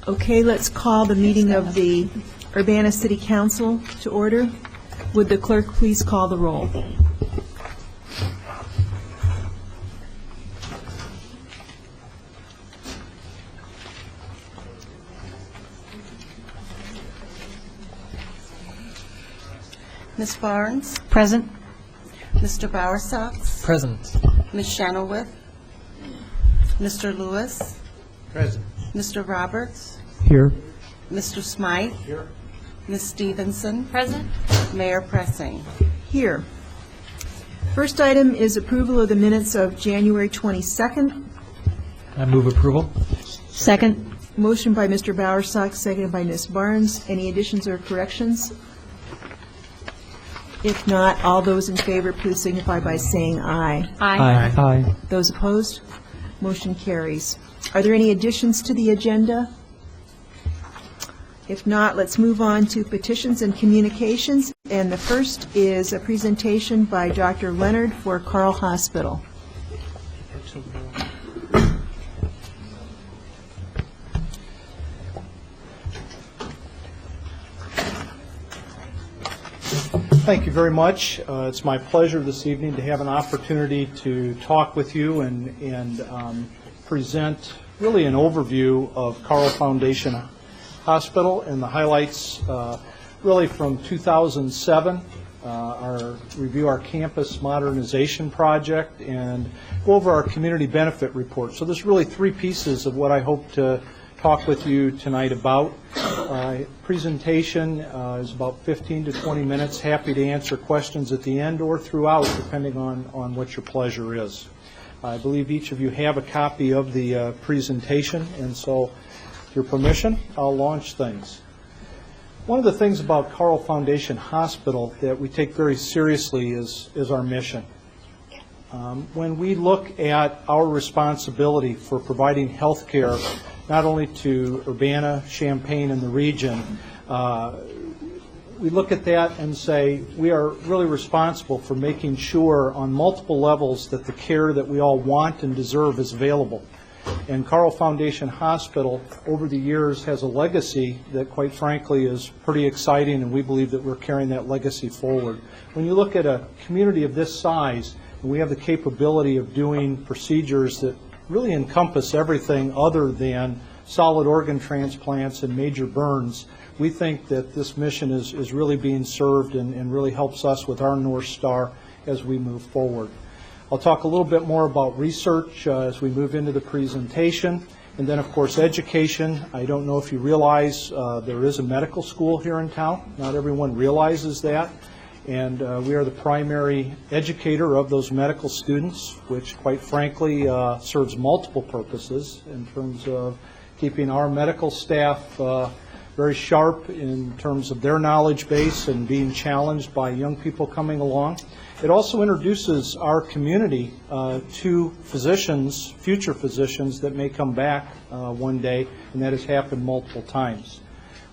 Okay, let's call the meeting of the Urbana City Council to order. Would the clerk please call the roll? Ms. Barnes? Present. Mr. Bowersox? Present. Ms. Shanelwith? Mr. Lewis? Present. Mr. Roberts? Here. Mr. Smythe? Here. Ms. Stevenson? Present. Mayor Pressing. Here. First item is approval of the minutes of January 22nd. I move approval. Second. Motion by Mr. Bowersox, seconded by Ms. Barnes. Any additions or corrections? If not, all those in favor, please signify by saying aye. Aye. Aye. Those opposed? Motion carries. Are there any additions to the agenda? If not, let's move on to petitions and communications. And the first is a presentation by Dr. Leonard for Carle Hospital. Thank you very much. It's my pleasure this evening to have an opportunity to talk with you and present really an overview of Carle Foundation Hospital and the highlights really from 2007, review our campus modernization project, and go over our community benefit report. So there's really three pieces of what I hope to talk with you tonight about. Presentation is about 15 to 20 minutes. Happy to answer questions at the end or throughout, depending on what your pleasure is. I believe each of you have a copy of the presentation, and so with your permission, I'll launch things. One of the things about Carle Foundation Hospital that we take very seriously is our mission. When we look at our responsibility for providing health care not only to Urbana, Champaign, and the region, we look at that and say we are really responsible for making sure on multiple levels that the care that we all want and deserve is available. And Carle Foundation Hospital, over the years, has a legacy that, quite frankly, is pretty exciting, and we believe that we're carrying that legacy forward. When you look at a community of this size, and we have the capability of doing procedures that really encompass everything other than solid organ transplants and major burns, we think that this mission is really being served and really helps us with our North Star as we move forward. I'll talk a little bit more about research as we move into the presentation, and then of course education. I don't know if you realize there is a medical school here in town. Not everyone realizes that. And we are the primary educator of those medical students, which quite frankly serves multiple purposes in terms of keeping our medical staff very sharp in terms of their knowledge base and being challenged by young people coming along. It also introduces our community to physicians, future physicians that may come back one day, and that has happened multiple times.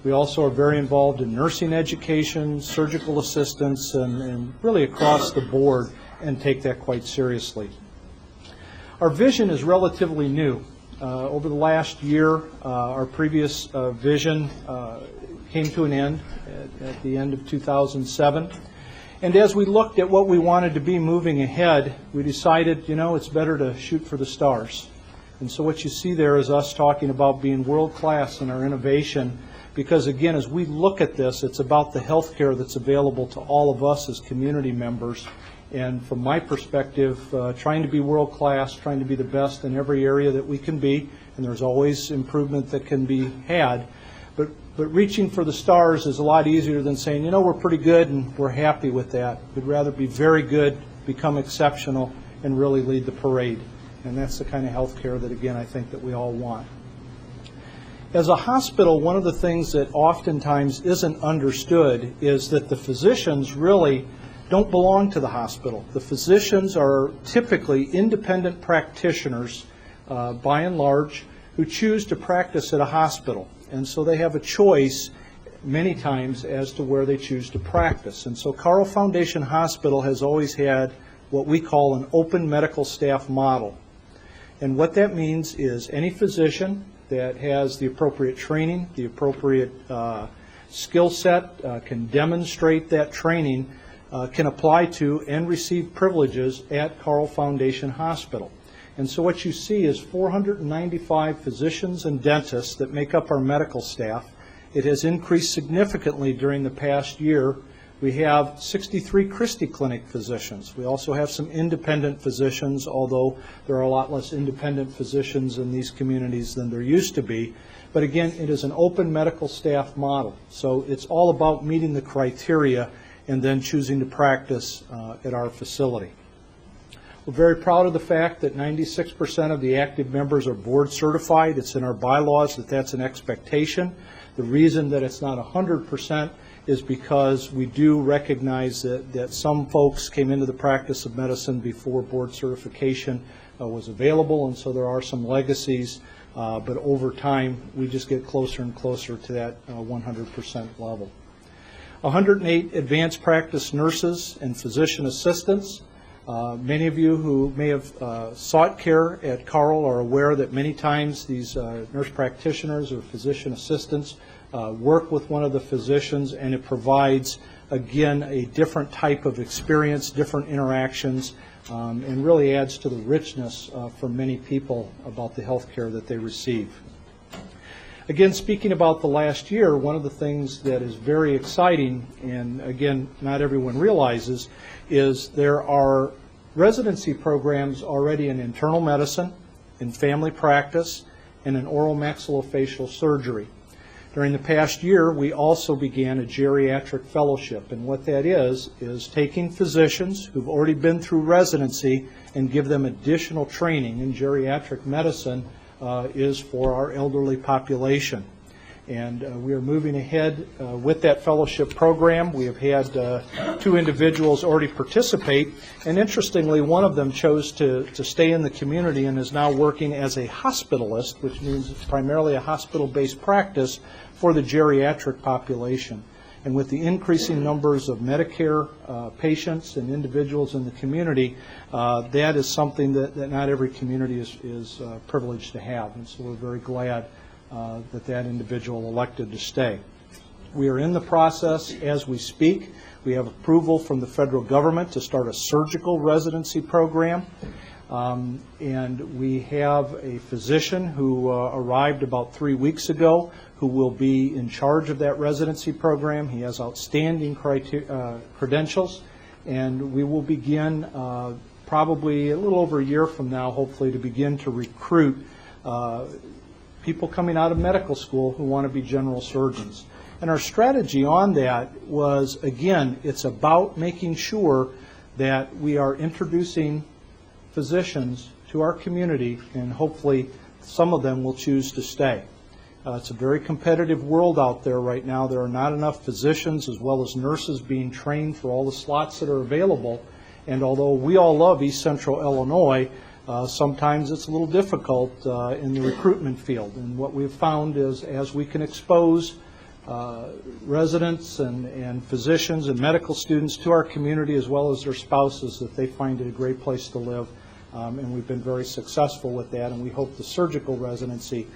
We also are very involved in nursing education, surgical assistance, and really across the board, and take that quite seriously. Our vision is relatively new. Over the last year, our previous vision came to an end at the end of 2007. And as we looked at what we wanted to be moving ahead, we decided, you know, it's better to shoot for the stars. And so what you see there is us talking about being world-class in our innovation, because again, as we look at this, it's about the health care that's available to all of us as community members. And from my perspective, trying to be world-class, trying to be the best in every area that we can be, and there's always improvement that can be had. But reaching for the stars is a lot easier than saying, you know, we're pretty good and we're happy with that. We'd rather be very good, become exceptional, and really lead the parade. And that's the kind of health care that, again, I think that we all want. As a hospital, one of the things that oftentimes isn't understood is that the physicians really don't belong to the hospital. The physicians are typically independent practitioners, by and large, who choose to practice at a hospital. And so they have a choice many times as to where they choose to practice. And so Carle Foundation Hospital has always had what we call an open medical staff model. And what that means is any physician that has the appropriate training, the appropriate skill set, can demonstrate that training, can apply to and receive privileges at Carle Foundation Hospital. And so what you see is 495 physicians and dentists that make up our medical staff. It has increased significantly during the past year. We have 63 Christie Clinic physicians. We also have some independent physicians, although there are a lot less independent physicians in these communities than there used to be. But again, it is an open medical staff model. So it's all about meeting the criteria and then choosing to practice at our facility. We're very proud of the fact that 96% of the active members are board certified. It's in our bylaws that that's an expectation. The reason that it's not 100% is because we do recognize that some folks came into the practice of medicine before board certification was available, and so there are some legacies, but over time we just get closer and closer to that 100% level. 108 advanced practice nurses and physician assistants. Many of you who may have sought care at Carle are aware that many times these nurse practitioners or physician assistants work with one of the physicians, and it provides, again, a different type of experience, different interactions, and really adds to the richness for many people about the health care that they receive. Again, speaking about the last year, one of the things that is very exciting, and again, not everyone realizes, is there are residency programs already in internal medicine, in family practice, and in oral maxillofacial surgery. During the past year, we also began a geriatric fellowship, and what that is taking physicians who've already been through residency and give them additional training in geriatric medicine is for our elderly population. And we are moving ahead with that fellowship program. We have had 2 individuals already participate, and interestingly, one of them chose to stay in the community and is now working as a hospitalist, which means primarily a hospital-based practice for the geriatric population. And with the increasing numbers of Medicare patients and individuals in the community, that is something that not every community is privileged to have. And so we're very glad that individual elected to stay. We are in the process as we speak. We have approval from the federal government to start a surgical residency program. And we have a physician who arrived about 3 weeks ago who will be in charge of that residency program. He has outstanding credentials, and we will begin probably a little over a year from now, hopefully, to begin to recruit people coming out of medical school who want to be general surgeons. And our strategy on that was, again, it's about making sure that we are introducing physicians to our community, and hopefully some of them will choose to stay. It's a very competitive world out there right now. There are not enough physicians as well as nurses being trained for all the slots that are available. And although we all love East Central Illinois, sometimes it's a little difficult in the recruitment field. And what we've found is as we can expose residents and physicians and medical students to our community as well as their spouses, that they find it a great place to live. And we've been very successful with that, and we hope the surgical residency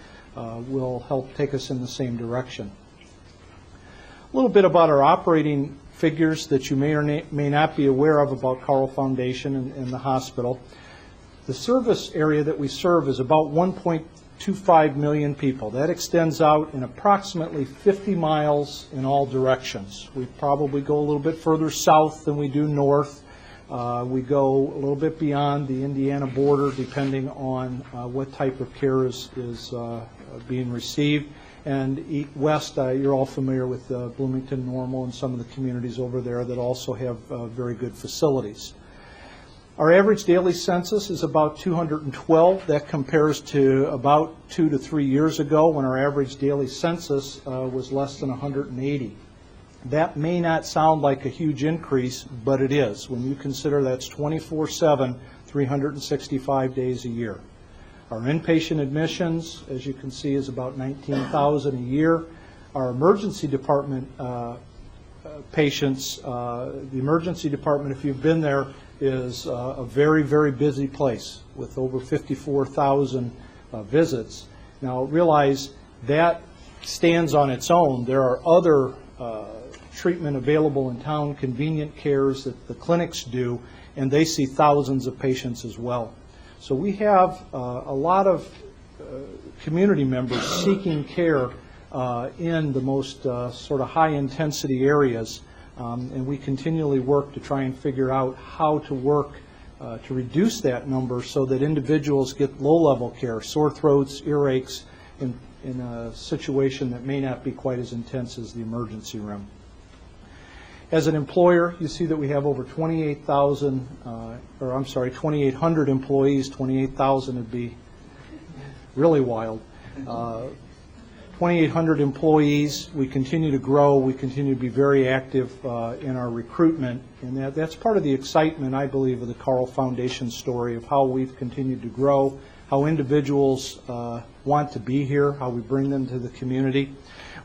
will help take us in the same direction. A little bit about our operating figures that you may or may not be aware of about Carle Foundation and the hospital. The service area that we serve is about 1.25 million people. That extends out in approximately 50 miles in all directions. We probably go a little bit further south than we do north. We go a little bit beyond the Indiana border depending on what type of care is being received. And west, you're all familiar with Bloomington, Normal, and some of the communities over there that also have very good facilities. Our average daily census is about 212. That compares to about 2 to 3 years ago when our average daily census was less than 180. That may not sound like a huge increase, but it is when you consider that's 24/7, 365 days a year. Our inpatient admissions, as you can see, is about 19,000 a year. Our emergency department patients, the emergency department, if you've been there, is a very, very busy place with over 54,000 visits. Now, realize that stands on its own. There are other treatment available in town, convenient cares that the clinics do, and they see thousands of patients as well. So we have a lot of community members seeking care in the most sort of high-intensity areas, and we continually work to try and figure out how to work to reduce that number so that individuals get low-level care, sore throats, earaches, in a situation that may not be quite as intense as the emergency room. As an employer, you see that we have over 2,800 employees. 28,000 would be really wild. 2,800 employees. We continue to grow. We continue to be very active in our recruitment, and that's part of the excitement, I believe, of the Carle Foundation story of how we've continued to grow, how individuals want to be here, how we bring them to the community.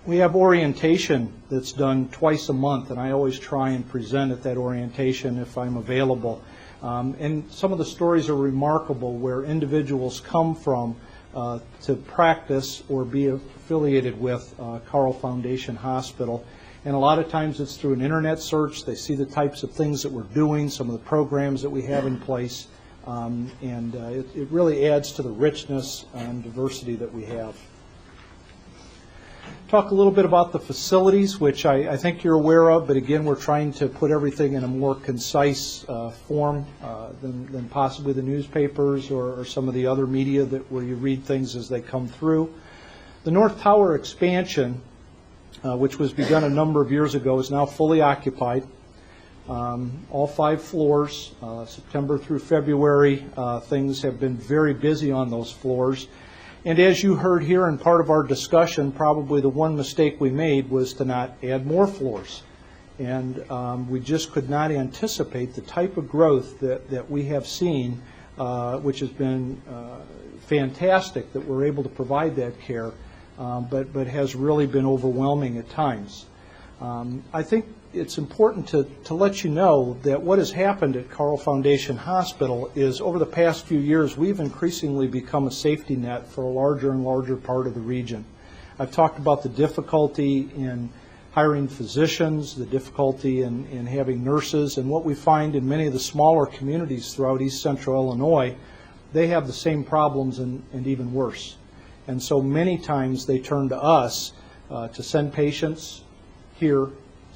We have orientation that's done twice a month, and I always try and present at that orientation if I'm available. And some of the stories are remarkable where individuals come from to practice or be affiliated with Carle Foundation Hospital. And a lot of times it's through an internet search. They see the types of things that we're doing, some of the programs that we have in place, and it really adds to the richness and diversity that we have. Talk a little bit about the facilities, which I think you're aware of, but again, we're trying to put everything in a more concise form than possibly the newspapers or some of the other media where you read things as they come through. The North Tower expansion, which was begun a number of years ago, is now fully occupied. All 5 floors, September through February, things have been very busy on those floors. And as you heard here in part of our discussion, probably the one mistake we made was to not add more floors. And we just could not anticipate the type of growth that we have seen, which has been fantastic that we're able to provide that care, but has really been overwhelming at times. I think it's important to let you know that what has happened at Carle Foundation Hospital is over the past few years we've increasingly become a safety net for a larger and larger part of the region. I've talked about the difficulty in hiring physicians, the difficulty in having nurses, and what we find in many of the smaller communities throughout East Central Illinois, they have the same problems and even worse. And so many times they turn to us to send patients here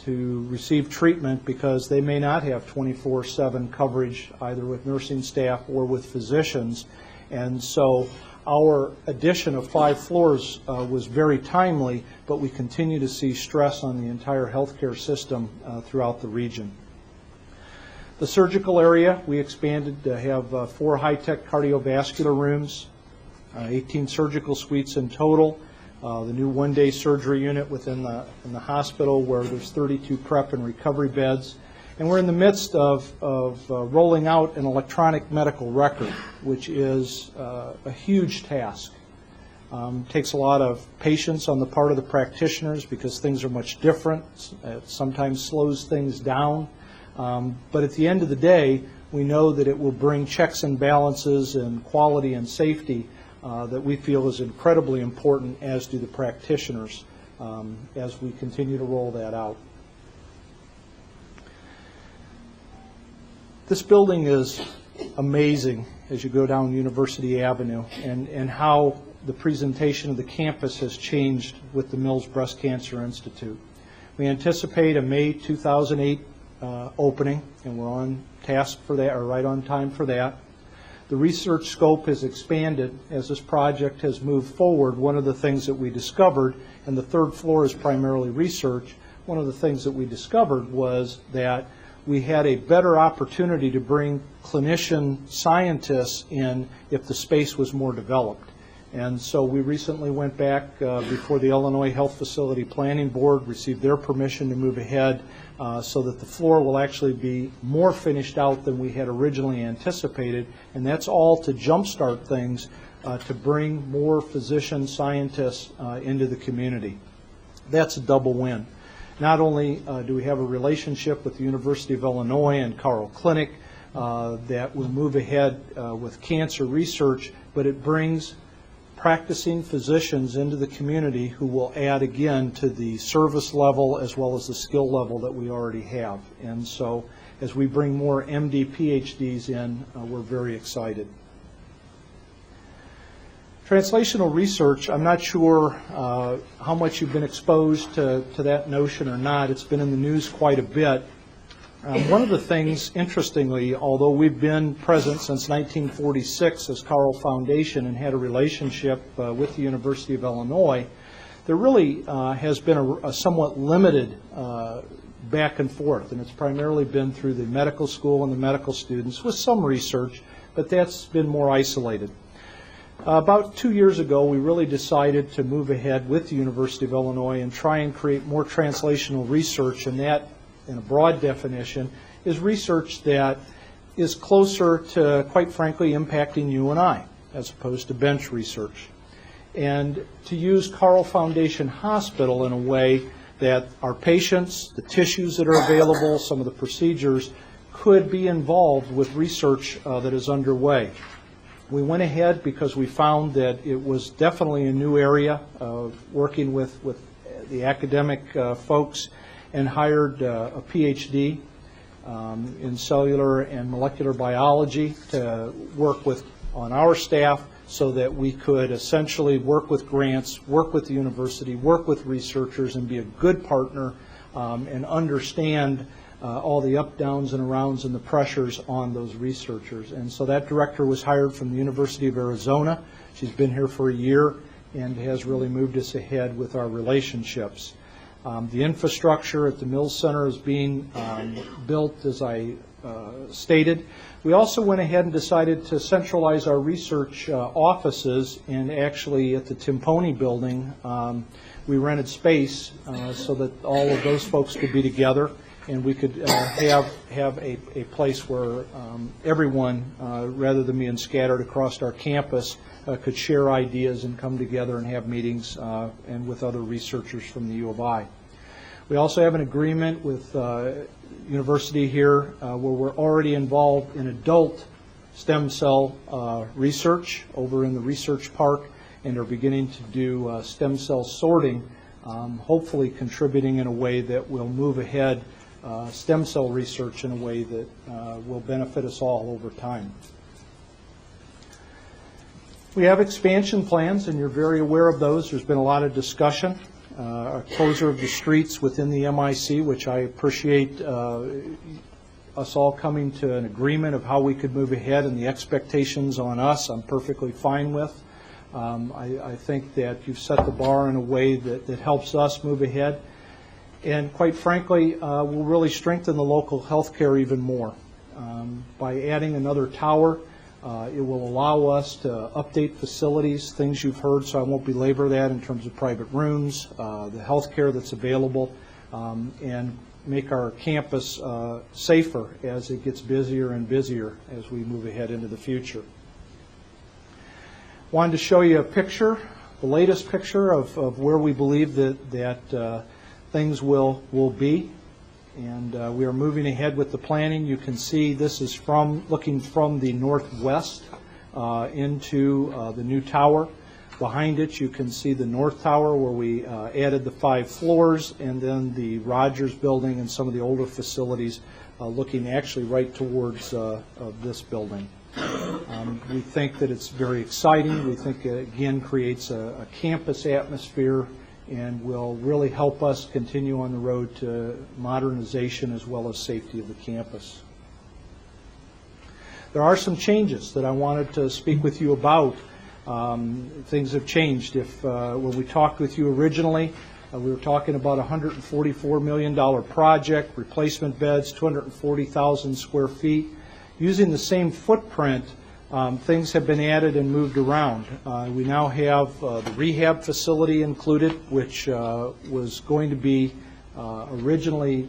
to receive treatment because they may not have 24/7 coverage either with nursing staff or with physicians. And so our addition of 5 floors was very timely, but we continue to see stress on the entire healthcare system throughout the region. The surgical area, we expanded to have 4 high-tech cardiovascular rooms, 18 surgical suites in total. The new one-day surgery unit in the hospital where there's 32 prep and recovery beds. And we're in the midst of rolling out an electronic medical record, which is a huge task. Takes a lot of patience on the part of the practitioners because things are much different. It sometimes slows things down. But at the end of the day, we know that it will bring checks and balances and quality and safety that we feel is incredibly important, as do the practitioners, as we continue to roll that out. This building is amazing as you go down University Avenue, and how the presentation of the campus has changed with the Mills Breast Cancer Institute. We anticipate a May 2008 opening, and we're on task for that, or right on time for that. The research scope has expanded as this project has moved forward. One of the things that we discovered, and the 3rd floor is primarily research, one of the things that we discovered was that we had a better opportunity to bring clinician scientists in if the space was more developed. And so we recently went back before the Illinois Health Facility Planning Board, received their permission to move ahead so that the floor will actually be more finished out than we had originally anticipated, and that's all to jumpstart things to bring more physician scientists into the community. That's a double win. Not only do we have a relationship with the University of Illinois and Carle Clinic that will move ahead with cancer research, but it brings practicing physicians into the community who will add again to the service level as well as the skill level that we already have. And so as we bring more MD PhDs in, we're very excited. Translational research, I'm not sure how much you've been exposed to that notion or not. It's been in the news quite a bit. One of the things, interestingly, although we've been present since 1946 as Carle Foundation and had a relationship with the University of Illinois, there really has been a somewhat limited back and forth, and it's primarily been through the medical school and the medical students with some research, but that's been more isolated. About 2 years ago, we really decided to move ahead with the University of Illinois and try and create more translational research, and that, in a broad definition, is research that is closer to, quite frankly, impacting you and I, as opposed to bench research. And to use Carle Foundation Hospital in a way that our patients, the tissues that are available, some of the procedures, could be involved with research that is underway. We went ahead because we found that it was definitely a new area of working with the academic folks, and hired a PhD in cellular and molecular biology to work with on our staff so that we could essentially work with grants, work with the university, work with researchers, and be a good partner and understand all the up, downs, and arounds and the pressures on those researchers. And so that director was hired from the University of Arizona. She's been here for a year and has really moved us ahead with our relationships. The infrastructure at the Mills Center is being built, as I stated. We also went ahead and decided to centralize our research offices, and actually at the Timponi building, we rented space so that all of those folks could be together, and we could have a place where everyone, rather than being scattered across our campus, could share ideas and come together and have meetings and with other researchers from the U of I. We also have an agreement with university here where we're already involved in adult stem cell research over in the research park, and are beginning to do stem cell sorting, hopefully contributing in a way that will move ahead stem cell research in a way that will benefit us all over time. We have expansion plans, and you're very aware of those. There's been a lot of discussion. A closure of the streets within the MIC, which I appreciate us all coming to an agreement of how we could move ahead, and the expectations on us I'm perfectly fine with. I think that you've set the bar in a way that helps us move ahead. And quite frankly, will really strengthen the local health care even more. By adding another tower, it will allow us to update facilities, things you've heard, so I won't belabor that in terms of private rooms, the health care that's available, and make our campus safer as it gets busier and busier as we move ahead into the future. Wanted to show you a picture, the latest picture of where we believe that things will be. And we are moving ahead with the planning. You can see this is looking from the northwest into the new tower. Behind it, you can see the north tower where we added the 5 floors, and then the Rogers building and some of the older facilities looking actually right towards this building. We think that it's very exciting. We think it, again, creates a campus atmosphere and will really help us continue on the road to modernization as well as safety of the campus. There are some changes that I wanted to speak with you about. Things have changed. When we talked with you originally, we were talking about a $144 million project, replacement beds, 240,000 square feet. Using the same footprint, things have been added and moved around. We now have the rehab facility included, which was going to be originally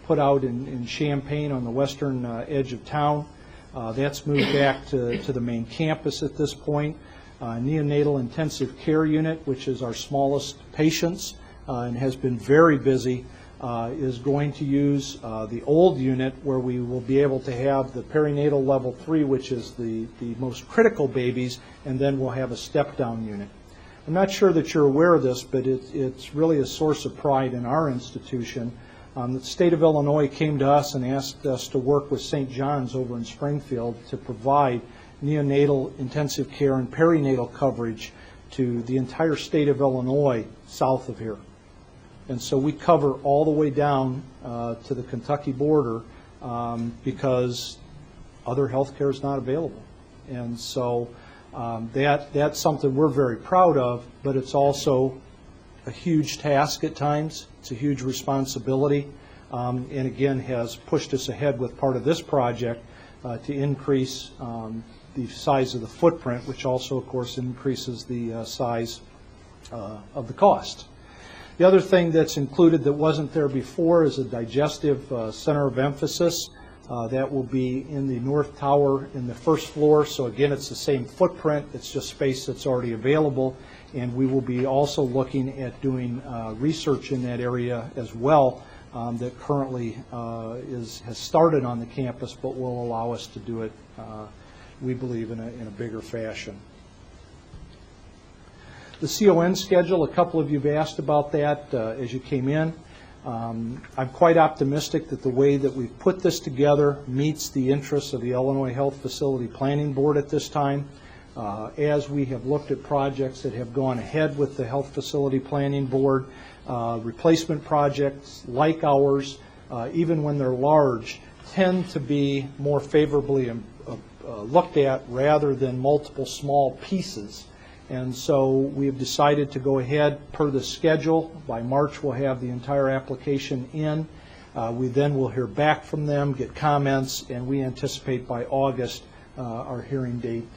put out in Champaign on the western edge of town. That's moved back to the main campus at this point. Neonatal intensive care unit, which is our smallest patients and has been very busy, is going to use the old unit where we will be able to have the perinatal level 3, which is the most critical babies, and then we'll have a step-down unit. I'm not sure that you're aware of this, but it's really a source of pride in our institution. The state of Illinois came to us and asked us to work with St. John's over in Springfield to provide neonatal intensive care and perinatal coverage to the entire state of Illinois south of here. And so we cover all the way down to the Kentucky border because other health care is not available. And so that's something we're very proud of, but it's also a huge task at times. It's a huge responsibility, and again has pushed us ahead with part of this project to increase the size of the footprint, which also, of course, increases the size of the cost. The other thing that's included that wasn't there before is a digestive center of emphasis. That will be in the north tower in the first floor. So again, it's the same footprint. It's just space that's already available. And we will be also looking at doing research in that area as well that currently has started on the campus, but will allow us to do it, we believe, in a bigger fashion. The CON schedule, a couple of you have asked about that as you came in. I'm quite optimistic that the way that we've put this together meets the interests of the Illinois Health Facility Planning Board at this time. As we have looked at projects that have gone ahead with the Health Facility Planning Board, replacement projects like ours, even when they're large, tend to be more favorably looked at rather than multiple small pieces. And so we have decided to go ahead per the schedule. By March, we'll have the entire application in. We then will hear back from them, get comments, and we anticipate by August our hearing date.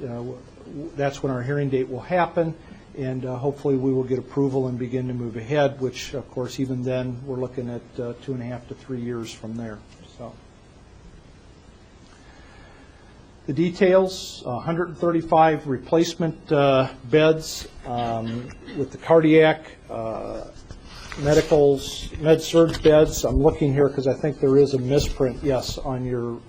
That's when our hearing date will happen, and hopefully we will get approval and begin to move ahead, which, of course, even then, we're looking at 2.5 to 3 years from there. So. The details, 135 replacement beds with the cardiac, medicals, med-surg beds. I'm looking here because I think there is a misprint, yes, on your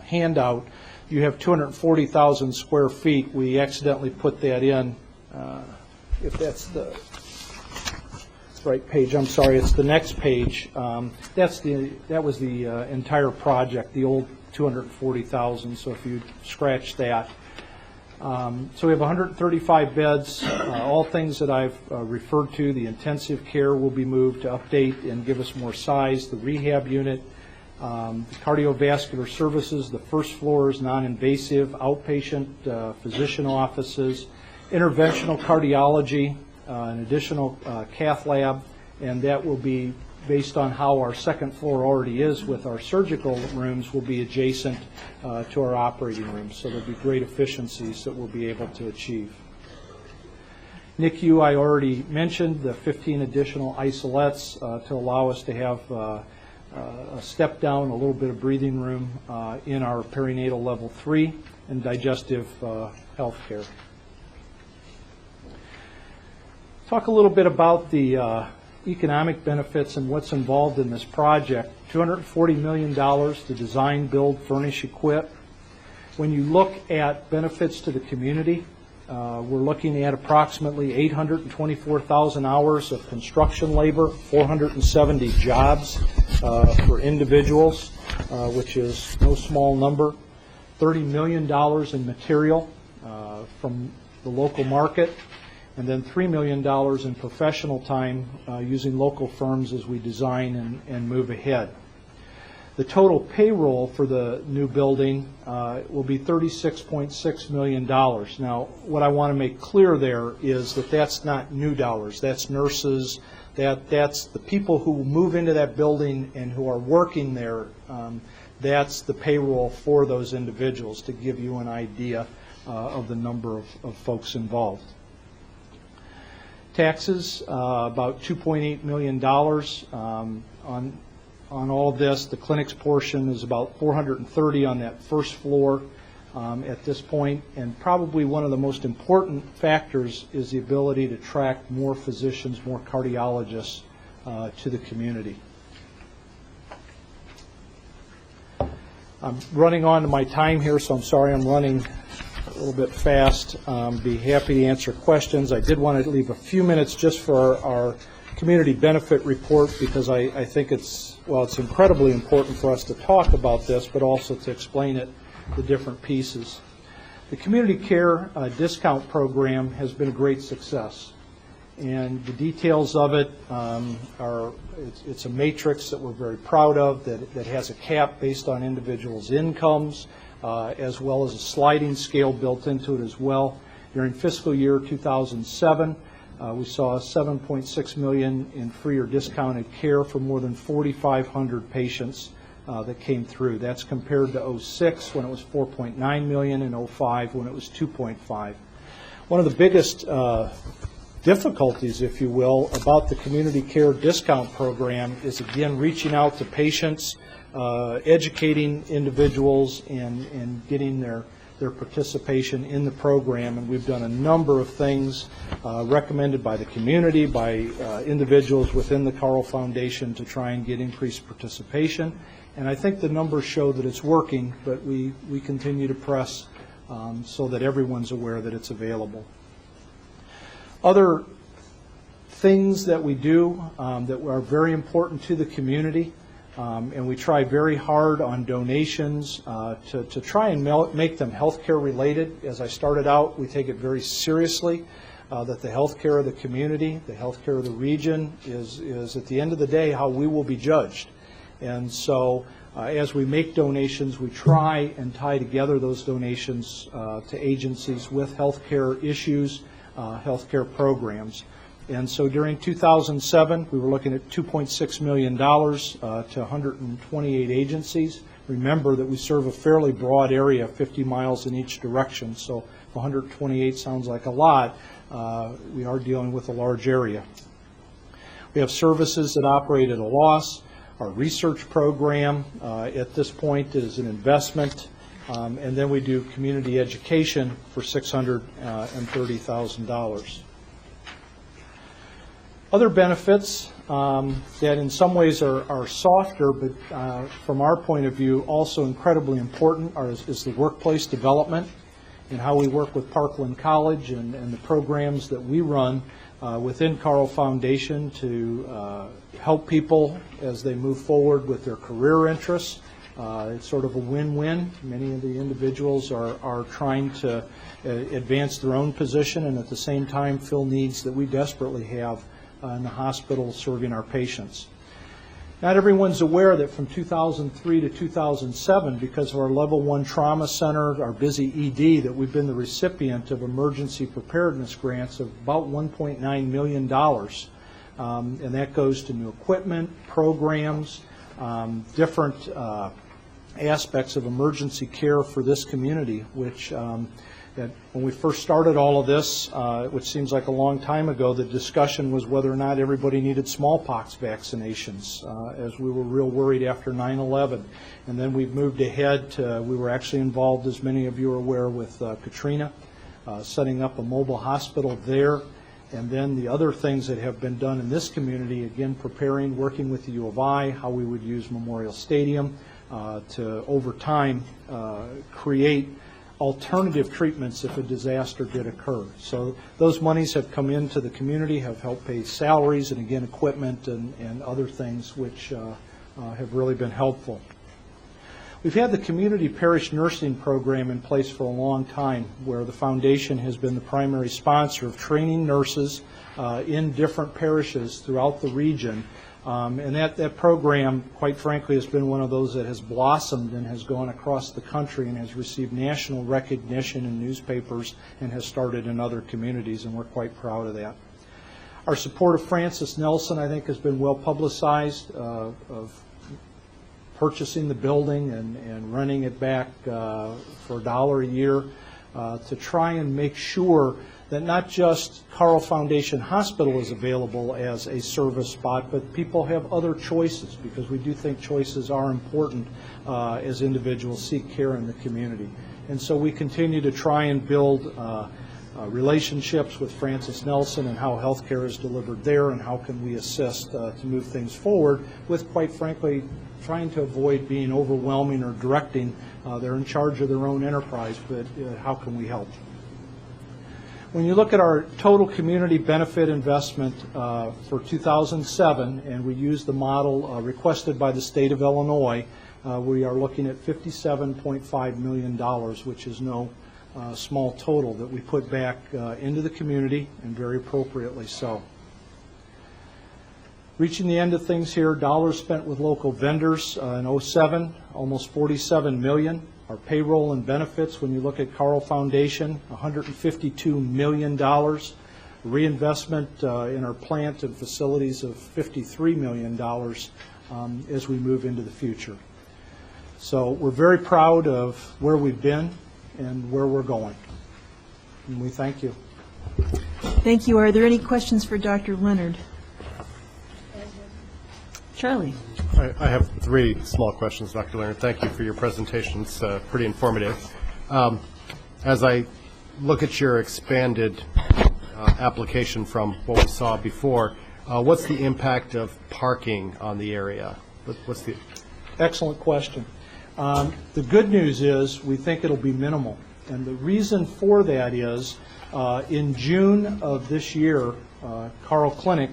handout. You have 240,000 square feet. We accidentally put that in. If that's the right page, I'm sorry, it's the next page. That was the entire project, the old 240,000, so if you scratch that. So we have 135 beds, all things that I've referred to. The intensive care will be moved to update and give us more size. The rehab unit, the cardiovascular services, the first floor is non-invasive, outpatient physician offices, interventional cardiology, an additional cath lab, and that will be based on how our second floor already is with our surgical rooms, will be adjacent to our operating rooms. So there'll be great efficiencies that we'll be able to achieve. NICU, I already mentioned, the 15 additional isolates to allow us to have a step down, a little bit of breathing room in our perinatal level 3 and digestive health care. Talk a little bit about the economic benefits and what's involved in this project. $240 million to design, build, furnish, equip. When you look at benefits to the community, we're looking at approximately 824,000 hours of construction labor, 470 jobs for individuals, which is no small number, $30 million in material from the local market, and then $3 million in professional time using local firms as we design and move ahead. The total payroll for the new building will be $36.6 million. Now, what I want to make clear there is that that's not new dollars. That's nurses. That's the people who move into that building and who are working there. That's the payroll for those individuals, to give you an idea of the number of folks involved. Taxes, about $2.8 million on all of this. The clinics portion is about $430 on that first floor at this point, and probably one of the most important factors is the ability to attract more physicians, more cardiologists to the community. I'm running on to my time here, so I'm sorry I'm running a little bit fast. Be happy to answer questions. I did want to leave a few minutes just for our community benefit report, because I think it's incredibly important for us to talk about this, but also to explain it, the different pieces. The Community Care Discount Program has been a great success, and the details of it it's a matrix that we're very proud of that has a cap based on individuals' incomes, as well as a sliding scale built into it as well. During fiscal year 2007, we saw $7.6 million in free or discounted care for more than 4,500 patients that came through. That's compared to 06 when it was $4.9 million, and 05 when it was $2.5. One of the biggest difficulties, if you will, about the Community Care Discount Program is, again, reaching out to patients, educating individuals, and getting their participation in the program. And we've done a number of things recommended by the community, by individuals within the Carle Foundation, to try and get increased participation. And I think the numbers show that it's working, but we continue to press so that everyone's aware that it's available. Other things that we do that are very important to the community, and we try very hard on donations to try and make them healthcare related. As I started out, we take it very seriously that the healthcare of the community, the healthcare of the region is at the end of the day how we will be judged. And so as we make donations, we try and tie together those donations to agencies with healthcare issues, healthcare programs. And so during 2007, we were looking at $2.6 million to 128 agencies. Remember that we serve a fairly broad area, 50 miles in each direction, so if 128 sounds like a lot, we are dealing with a large area. We have services that operate at a loss. Our research program at this point is an investment. And then we do community education for $630,000. Other benefits that in some ways are softer, but from our point of view also incredibly important is the workplace development and how we work with Parkland College and the programs that we run within Carle Foundation to help people as they move forward with their career interests. It's sort of a win-win. Many of the individuals are trying to advance their own position and at the same time fill needs that we desperately have in the hospital serving our patients. Not everyone's aware that from 2003 to 2007, because of our Level 1 Trauma Center, our busy ED, that we've been the recipient of emergency preparedness grants of about $1.9 million. And that goes to new equipment, programs, different aspects of emergency care for this community, which that when we first started all of this, which seems like a long time ago, the discussion was whether or not everybody needed smallpox vaccinations, as we were real worried after 9/11. And then we've moved ahead to, we were actually involved, as many of you are aware, with Katrina, setting up a mobile hospital there. And then the other things that have been done in this community, again, preparing, working with the U of I, how we would use Memorial Stadium to, over time, create alternative treatments if a disaster did occur. So those monies have come into the community, have helped pay salaries and, again, equipment and other things which have really been helpful. We've had the Community Parish Nursing Program in place for a long time, where the foundation has been the primary sponsor of training nurses in different parishes throughout the region. And that program, quite frankly, has been one of those that has blossomed and has gone across the country and has received national recognition in newspapers and has started in other communities, and we're quite proud of that. Our support of Francis Nelson, I think, has been well publicized, of purchasing the building and running it back for $1 a year to try and make sure that not just Carle Foundation Hospital is available as a service spot, but people have other choices, because we do think choices are important as individuals seek care in the community. And so we continue to try and build relationships with Francis Nelson and how healthcare is delivered there, and how can we assist to move things forward with, quite frankly, trying to avoid being overwhelming or directing. They're in charge of their own enterprise, but how can we help? When you look at our total community benefit investment for 2007, and we use the model requested by the state of Illinois, we are looking at $57.5 million, which is no small total that we put back into the community, and very appropriately so. Reaching the end of things here, dollars spent with local vendors in 07, almost $47 million. Our payroll and benefits, when you look at Carle Foundation, $152 million. Reinvestment in our plant and facilities of $53 million as we move into the future. So we're very proud of where we've been and where we're going. And we thank you. Thank you. Are there any questions for Dr. Leonard? Charlie. I have three small questions, Dr. Leonard. Thank you for your presentation. It's pretty informative. As I look at your expanded application from what we saw before, what's the impact of parking on the area? What's the... Excellent question. The good news is we think it'll be minimal. And the reason for that is in June of this year, Carle Clinic,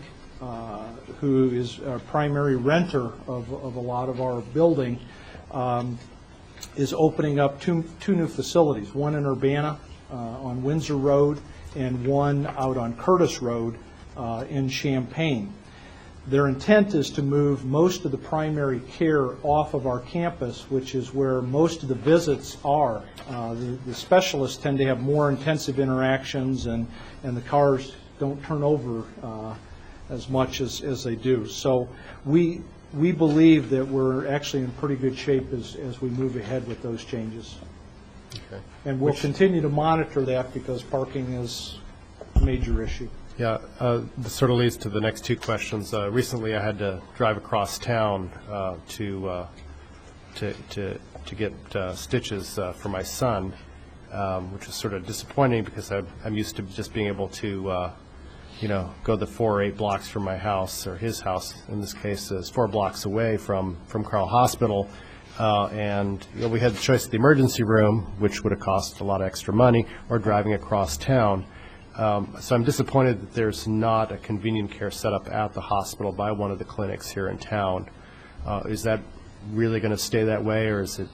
who is our primary renter of a lot of our building, is opening up two new facilities, one in Urbana on Windsor Road and one out on Curtis Road in Champaign. Their intent is to move most of the primary care off of our campus, which is where most of the visits are. The specialists tend to have more intensive interactions, and the cars don't turn over as much as they do. So we believe that we're actually in pretty good shape as we move ahead with those changes. Okay. And we'll continue to monitor that because parking is a major issue. Yeah, this sort of leads to the next two questions. Recently, I had to drive across town to get stitches for my son, which was sort of disappointing because I'm used to just being able to, go the 4 or 8 blocks from my house, or his house in this case is 4 blocks away from Carle Hospital. And we had the choice of the emergency room, which would have cost a lot of extra money, or driving across town. So I'm disappointed that there's not a convenient care set up at the hospital by one of the clinics here in town. Is that really going to stay that way, or is it,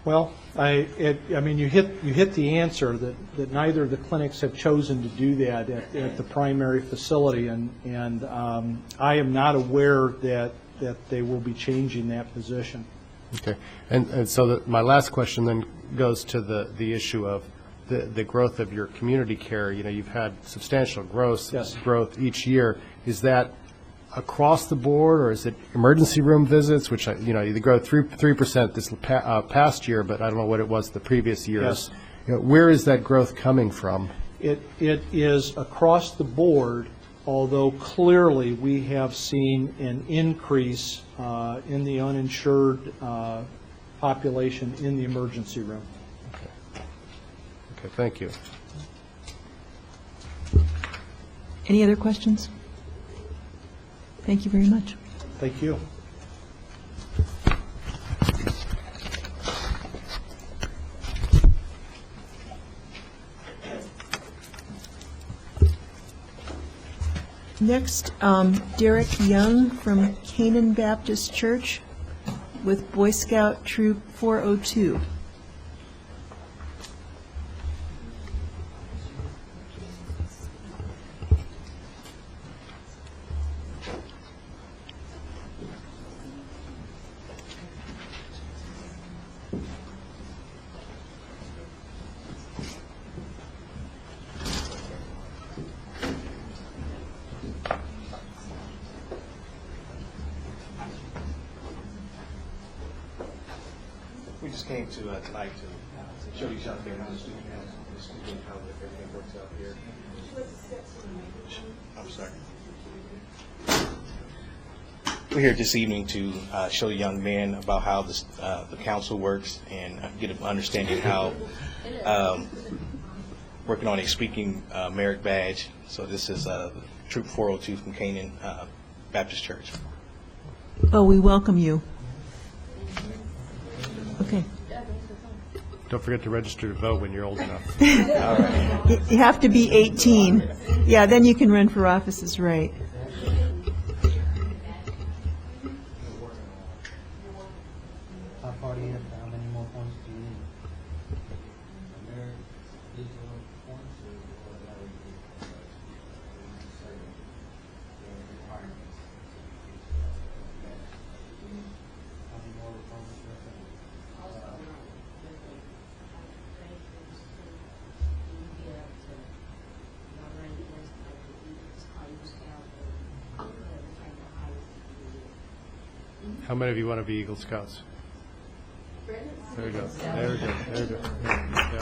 Well, I mean, you hit the answer that neither of the clinics have chosen to do that at the primary facility, and I am not aware that they will be changing that position. Okay, and so my last question then goes to the issue of the growth of your community care. You've had substantial growth Yes. each year. Is that across the board, or is it emergency room visits, which they grow 3% this past year, but I don't know what it was the previous years. Yes. Where is that growth coming from? It is across the board, although clearly we have seen an increase in the uninsured population in the emergency room. Okay, thank you. Any other questions? Thank you very much. Thank you. Next, Derek Young from Canaan Baptist Church with Boy Scout Troop 402. We just came to tonight to show you something how the student how everything works out here. I'm sorry. We're here this evening to show young men about how the council works and get an understanding how working on a speaking merit badge. So this is Troop 402 from Canaan Baptist Church. Oh, we welcome you. Okay. Don't forget to register to vote when you're old enough. You have to be 18. Yeah, then you can run for offices, right. How far do you have? How many more points do you need? How many of you want to be Eagle Scouts? There we go. There we go. There we go. Yeah.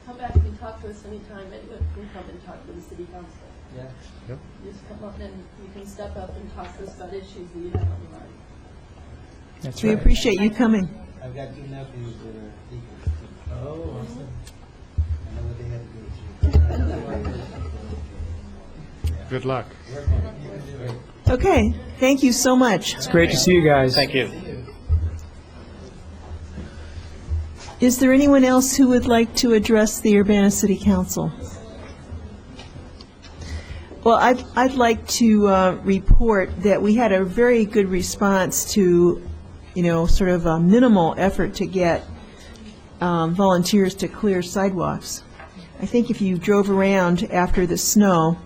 Come back and talk to us anytime. Anyone can come and talk to the city council. Yeah. Yep. Just come up and you can step up and talk to us about issues that you have on your mind. That's We right. appreciate you coming. I've got 2 nephews that are Eagles. Oh, awesome. I know what they had to go through. Good luck. Okay, thank you so much. It's great to see you guys. Thank you. Is there anyone else who would like to address the Urbana City Council? Well, I'd like to report that we had a very good response to, sort of a minimal effort to get volunteers to clear sidewalks. I think if you drove around after the snow,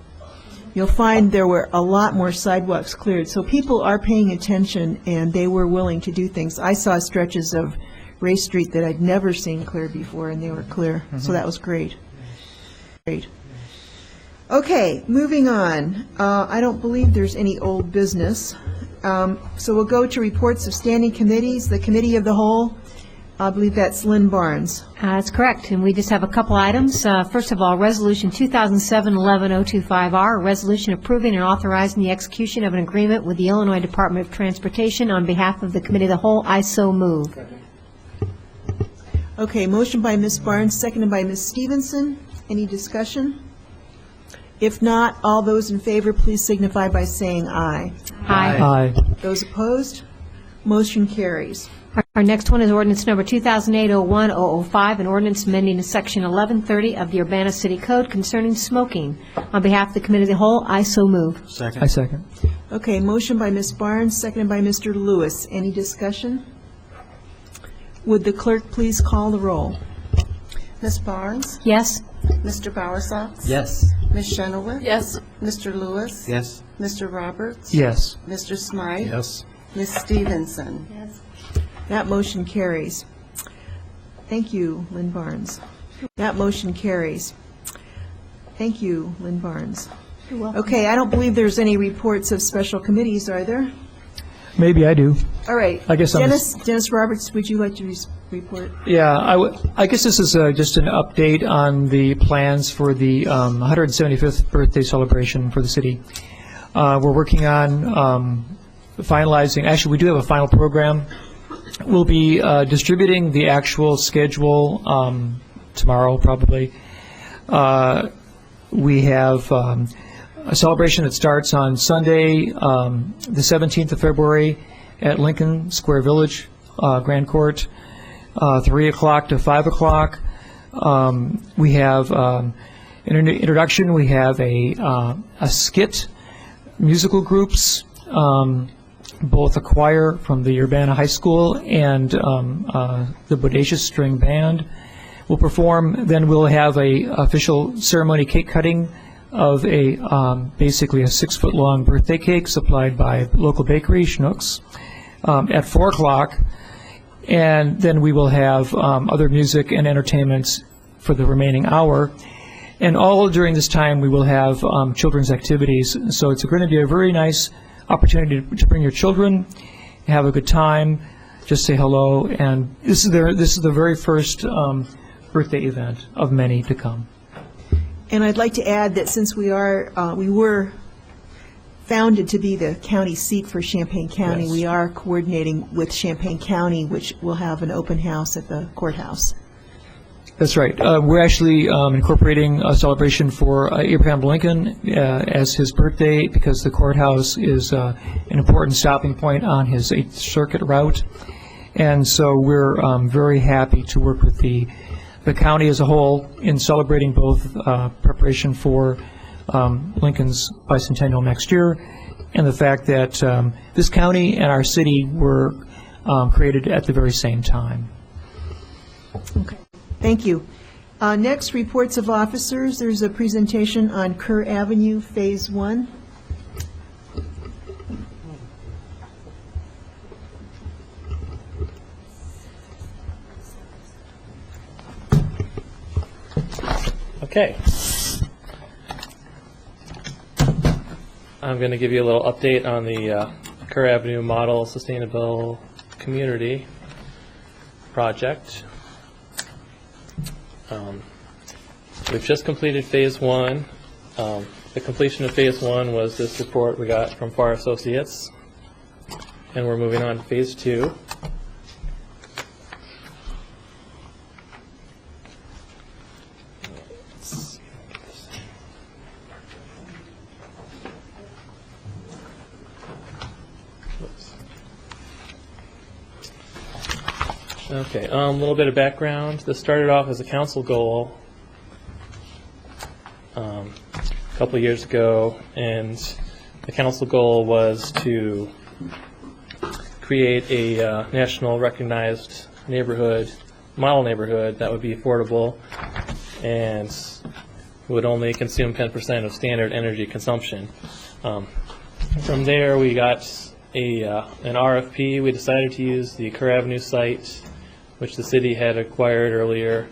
you'll find there were a lot more sidewalks cleared. So people are paying attention, and they were willing to do things. I saw stretches of Ray Street that I'd never seen cleared before, and they were clear. So that was great. Great. Okay, moving on. I don't believe there's any old business. So we'll go to reports of standing committees. The Committee of the Whole, I believe that's Lynn Barnes. That's correct, and we just have a couple items. First of all, Resolution 2007-11025R, a resolution approving and authorizing the execution of an agreement with the Illinois Department of Transportation on behalf of the Committee of the Whole. I so move. Okay, motion by Ms. Barnes, seconded by Ms. Stevenson. Any discussion? If not, all those in favor, please signify by saying aye. Aye. Those opposed? Motion carries. Our next one is ordinance number 2008-01-005, an ordinance amending Section 1130 of the Urbana City Code concerning smoking. On behalf of the Committee of the Whole, I so move. I second. Okay, motion by Ms. Barnes, seconded by Mr. Lewis. Any discussion? Would the clerk please call the roll? Ms. Barnes? Yes? Mr. Bowersox? Yes. Ms. Shenoweth? Yes. Mr. Lewis? Yes. Mr. Roberts? Yes. Mr. Smythe? Yes. Ms. Stevenson? Yes. That motion carries. Thank you, Lynn Barnes. That motion carries. Thank you, Lynn Barnes. You're welcome. Okay, I don't believe there's any reports of special committees, are there? Maybe I do. All right. I guess I'm- Dennis Roberts, would you like to report? Yeah, I guess this is just an update on the plans for the 175th birthday celebration for the city. We're working on finalizing, actually, we do have a final program. We'll be distributing the actual schedule tomorrow, probably. We have a celebration that starts on Sunday, the 17th of February at Lincoln Square Village, Grand Court, 3 o'clock to 5 o'clock. We have an introduction. We have a skit, musical groups, both a choir from the Urbana High School and the Bodacious String Band will perform. Then we'll have a official ceremony cake cutting of a basically a 6-foot-long birthday cake supplied by local bakery, Schnucks, at 4 o'clock. And then we will have other music and entertainments for the remaining hour. And all during this time, we will have children's activities. So it's going to be a very nice opportunity to bring your children, have a good time, just say hello. And this is the very first birthday event of many to come. And I'd like to add that since we were founded to be the county seat for Champaign County, Yes. we are coordinating with Champaign County, which will have an open house at the courthouse. That's right. We're actually incorporating a celebration for Abraham Lincoln as his birthday, because the courthouse is an important stopping point on his 8th Circuit route. And so we're very happy to work with the county as a whole in celebrating both preparation for Lincoln's bicentennial next year, and the fact that this county and our city were created at the very same time. Okay, thank you. Next, reports of officers. There's a presentation on Kerr Avenue, Phase 1. Okay. I'm going to give you a little update on the Kerr Avenue Model Sustainable Community project. We've just completed Phase 1. The completion of Phase 1 was this report we got from Farr Associates, and we're moving on to Phase 2. Okay, a little bit of background. This started off as a council goal a couple of years ago, and the council goal was to create a national recognized neighborhood, model neighborhood that would be affordable and would only consume 10% of standard energy consumption. From there, we got an RFP. We decided to use the Kerr Avenue site, which the city had acquired earlier,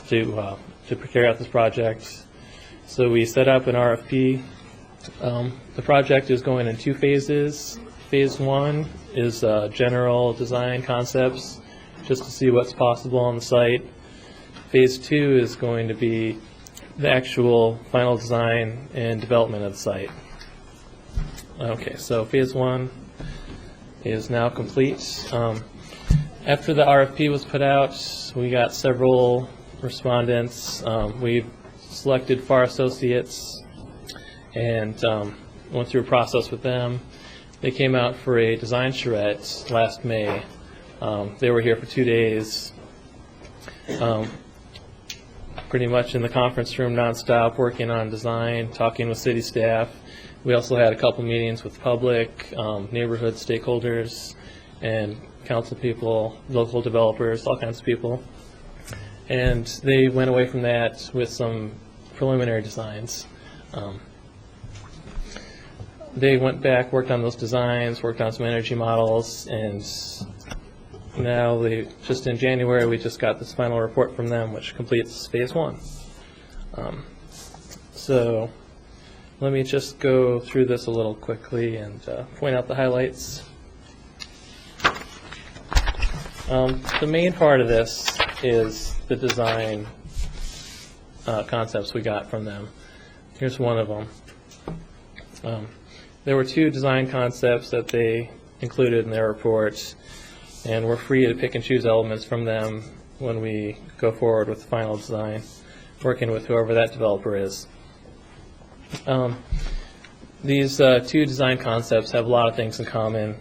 to carry out this project. So we set up an RFP. The project is going in 2 phases. Phase 1 is general design concepts, just to see what's possible on the site. Phase 2 is going to be the actual final design and development of the site. Okay, so Phase 1 is now complete. After the RFP was put out, we got several respondents. We selected Farr Associates and went through a process with them. They came out for a design charrette last May. They were here for 2 days, pretty much in the conference room nonstop, working on design, talking with city staff. We also had a couple meetings with public, neighborhood stakeholders, and council people, local developers, all kinds of people. And they went away from that with some preliminary designs. They went back, worked on those designs, worked on some energy models, and now just in January we just got this final report from them, which completes Phase 1. So let me just go through this a little quickly and point out the highlights. The main part of this is the design concepts we got from them. Here's one of them. There were 2 design concepts that they included in their report, and we're free to pick and choose elements from them when we go forward with the final design, working with whoever that developer is. These 2 design concepts have a lot of things in common.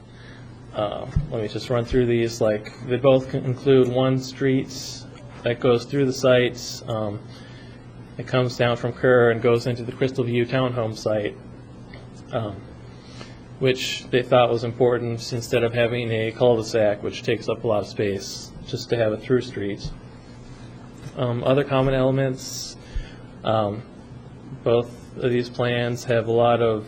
Let me just run through these. Like, they both include one street that goes through the site. It comes down from Kerr and goes into the Crystal View Townhome site, which they thought was important instead of having a cul-de-sac, which takes up a lot of space, just to have a through street. Other common elements, both of these plans have a lot of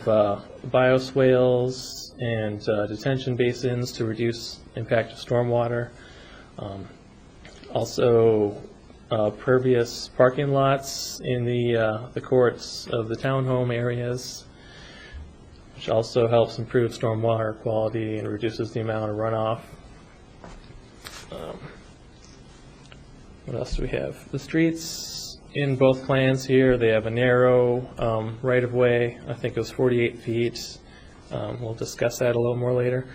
bioswales and detention basins to reduce impact of stormwater. Also, pervious parking lots in the courts of the townhome areas, which also helps improve stormwater quality and reduces the amount of runoff. What else do we have? The streets in both plans here, they have a narrow right-of-way. I think it was 48 feet. We'll discuss that a little more later.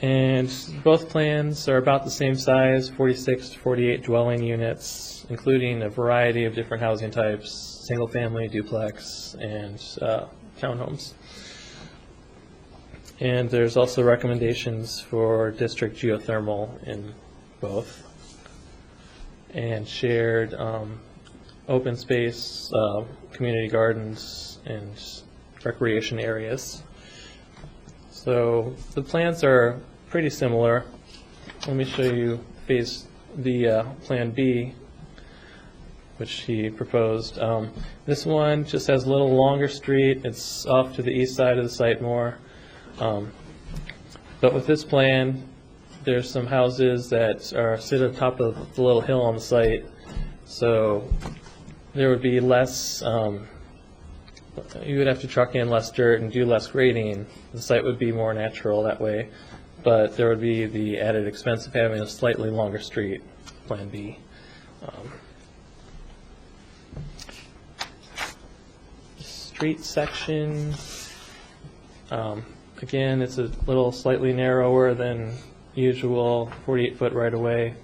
And both plans are about the same size, 46 to 48 dwelling units, including a variety of different housing types, single-family, duplex, and townhomes. And there's also recommendations for district geothermal in both, and shared open space, community gardens, and recreation areas. So the plans are pretty similar. Let me show you Plan B, which he proposed. This one just has a little longer street. It's off to the east side of the site more. But with this plan, there's some houses that sit on top of the little hill on the site. So there would be less, you would have to truck in less dirt and do less grading. The site would be more natural that way. But there would be the added expense of having a slightly longer street, Plan B. Street section, again, it's a little slightly narrower than usual, 48-foot right-of-way,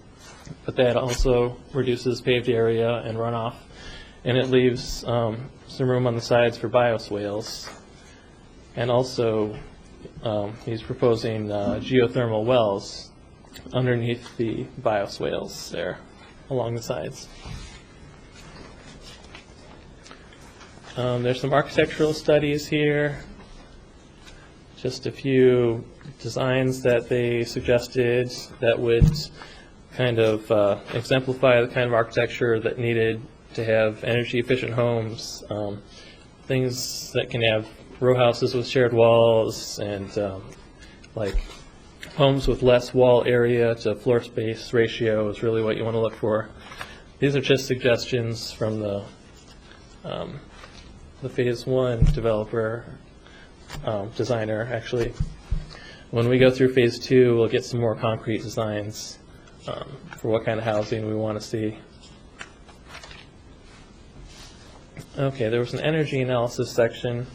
but that also reduces paved area and runoff, and it leaves some room on the sides for bioswales. And also, he's proposing geothermal wells underneath the bioswales there along the sides. There's some architectural studies here, just a few designs that they suggested that would kind of exemplify the kind of architecture that needed to have energy efficient homes, things that can have row houses with shared walls, and like homes with less wall area to floor space ratio is really what you want to look for. These are just suggestions from the Phase 1 developer, designer, actually. When we go through Phase 2, we'll get some more concrete designs for what kind of housing we want to see. Okay, there was an energy analysis section,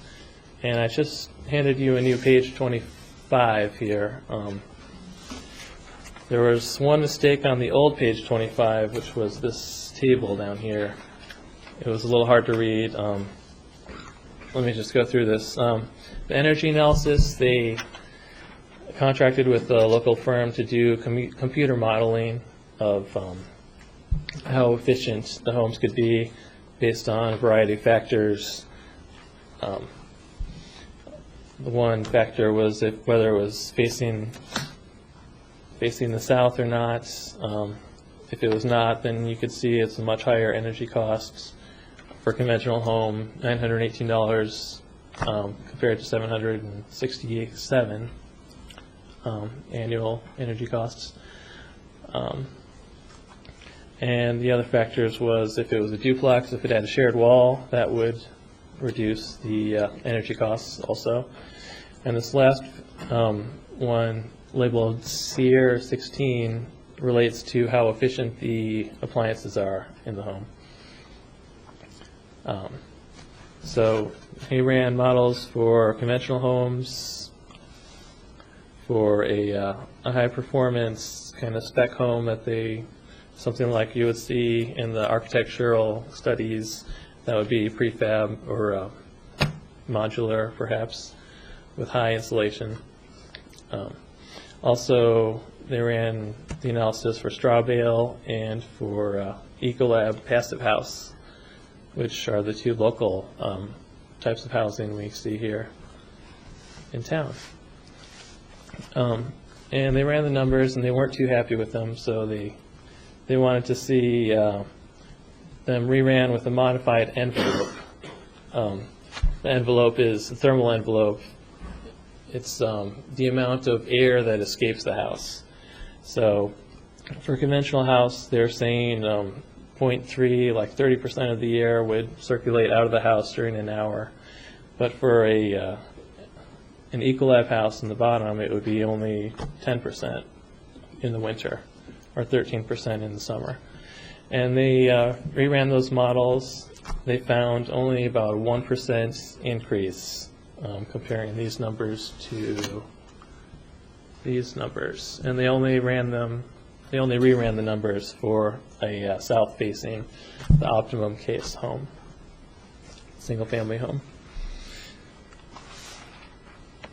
and I just handed you a new page 25 here. There was one mistake on the old page 25, which was this table down here. It was a little hard to read. Let me just go through this. The energy analysis, they contracted with a local firm to do computer modeling of how efficient the homes could be based on a variety of factors. The one factor was whether it was facing the south or not. If it was not, then you could see it's a much higher energy cost. For a conventional home, $918 compared to $767 annual energy costs. And the other factors was if it was a duplex, if it had a shared wall, that would reduce the energy costs also. And this last one, labeled SEER 16, relates to how efficient the appliances are in the home. So he ran models for conventional homes, for a high-performance kind of spec home something like you would see in the architectural studies, that would be prefab or modular, perhaps, with high insulation. Also, they ran the analysis for straw bale and for Ecolab Passive House, which are the two local types of housing we see here in town. And they ran the numbers, and they weren't too happy with them, so they wanted to see them reran with a modified envelope. The envelope is a thermal envelope. It's the amount of air that escapes the house. So for a conventional house, they're saying 0.3, like 30% of the air would circulate out of the house during an hour. But for an Ecolab house in the bottom, it would be only 10% in the winter, or 13% in the summer. And they reran those models, they found only about a 1% increase comparing these numbers to these numbers, and they only rerun the numbers for a south-facing, the optimum case home, single-family home.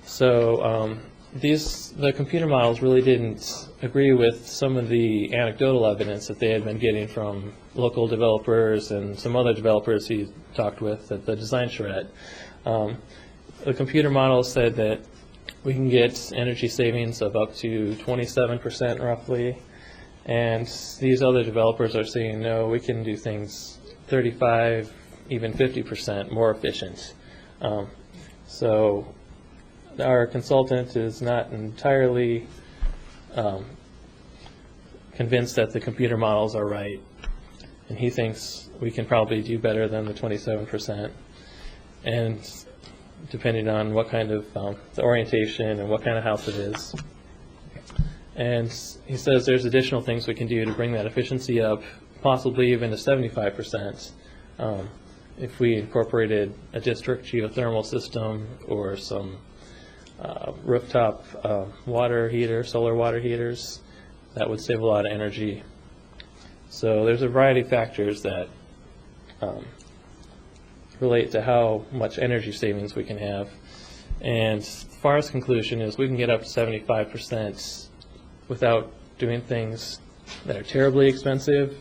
So the computer models really didn't agree with some of the anecdotal evidence that they had been getting from local developers and some other developers he talked with at the design charrette. The computer models said that we can get energy savings of up to 27% roughly, and these other developers are saying, no, we can do things 35, even 50% more efficient. So our consultant is not entirely convinced that the computer models are right, and he thinks we can probably do better than the 27%, and depending on what kind of the orientation and what kind of house it is. And he says there's additional things we can do to bring that efficiency up, possibly even to 75%, if we incorporated a district geothermal system or some rooftop water heater, solar water heaters. That would save a lot of energy. So there's a variety of factors that relate to how much energy savings we can have. And Farr's conclusion is we can get up to 75% without doing things that are terribly expensive,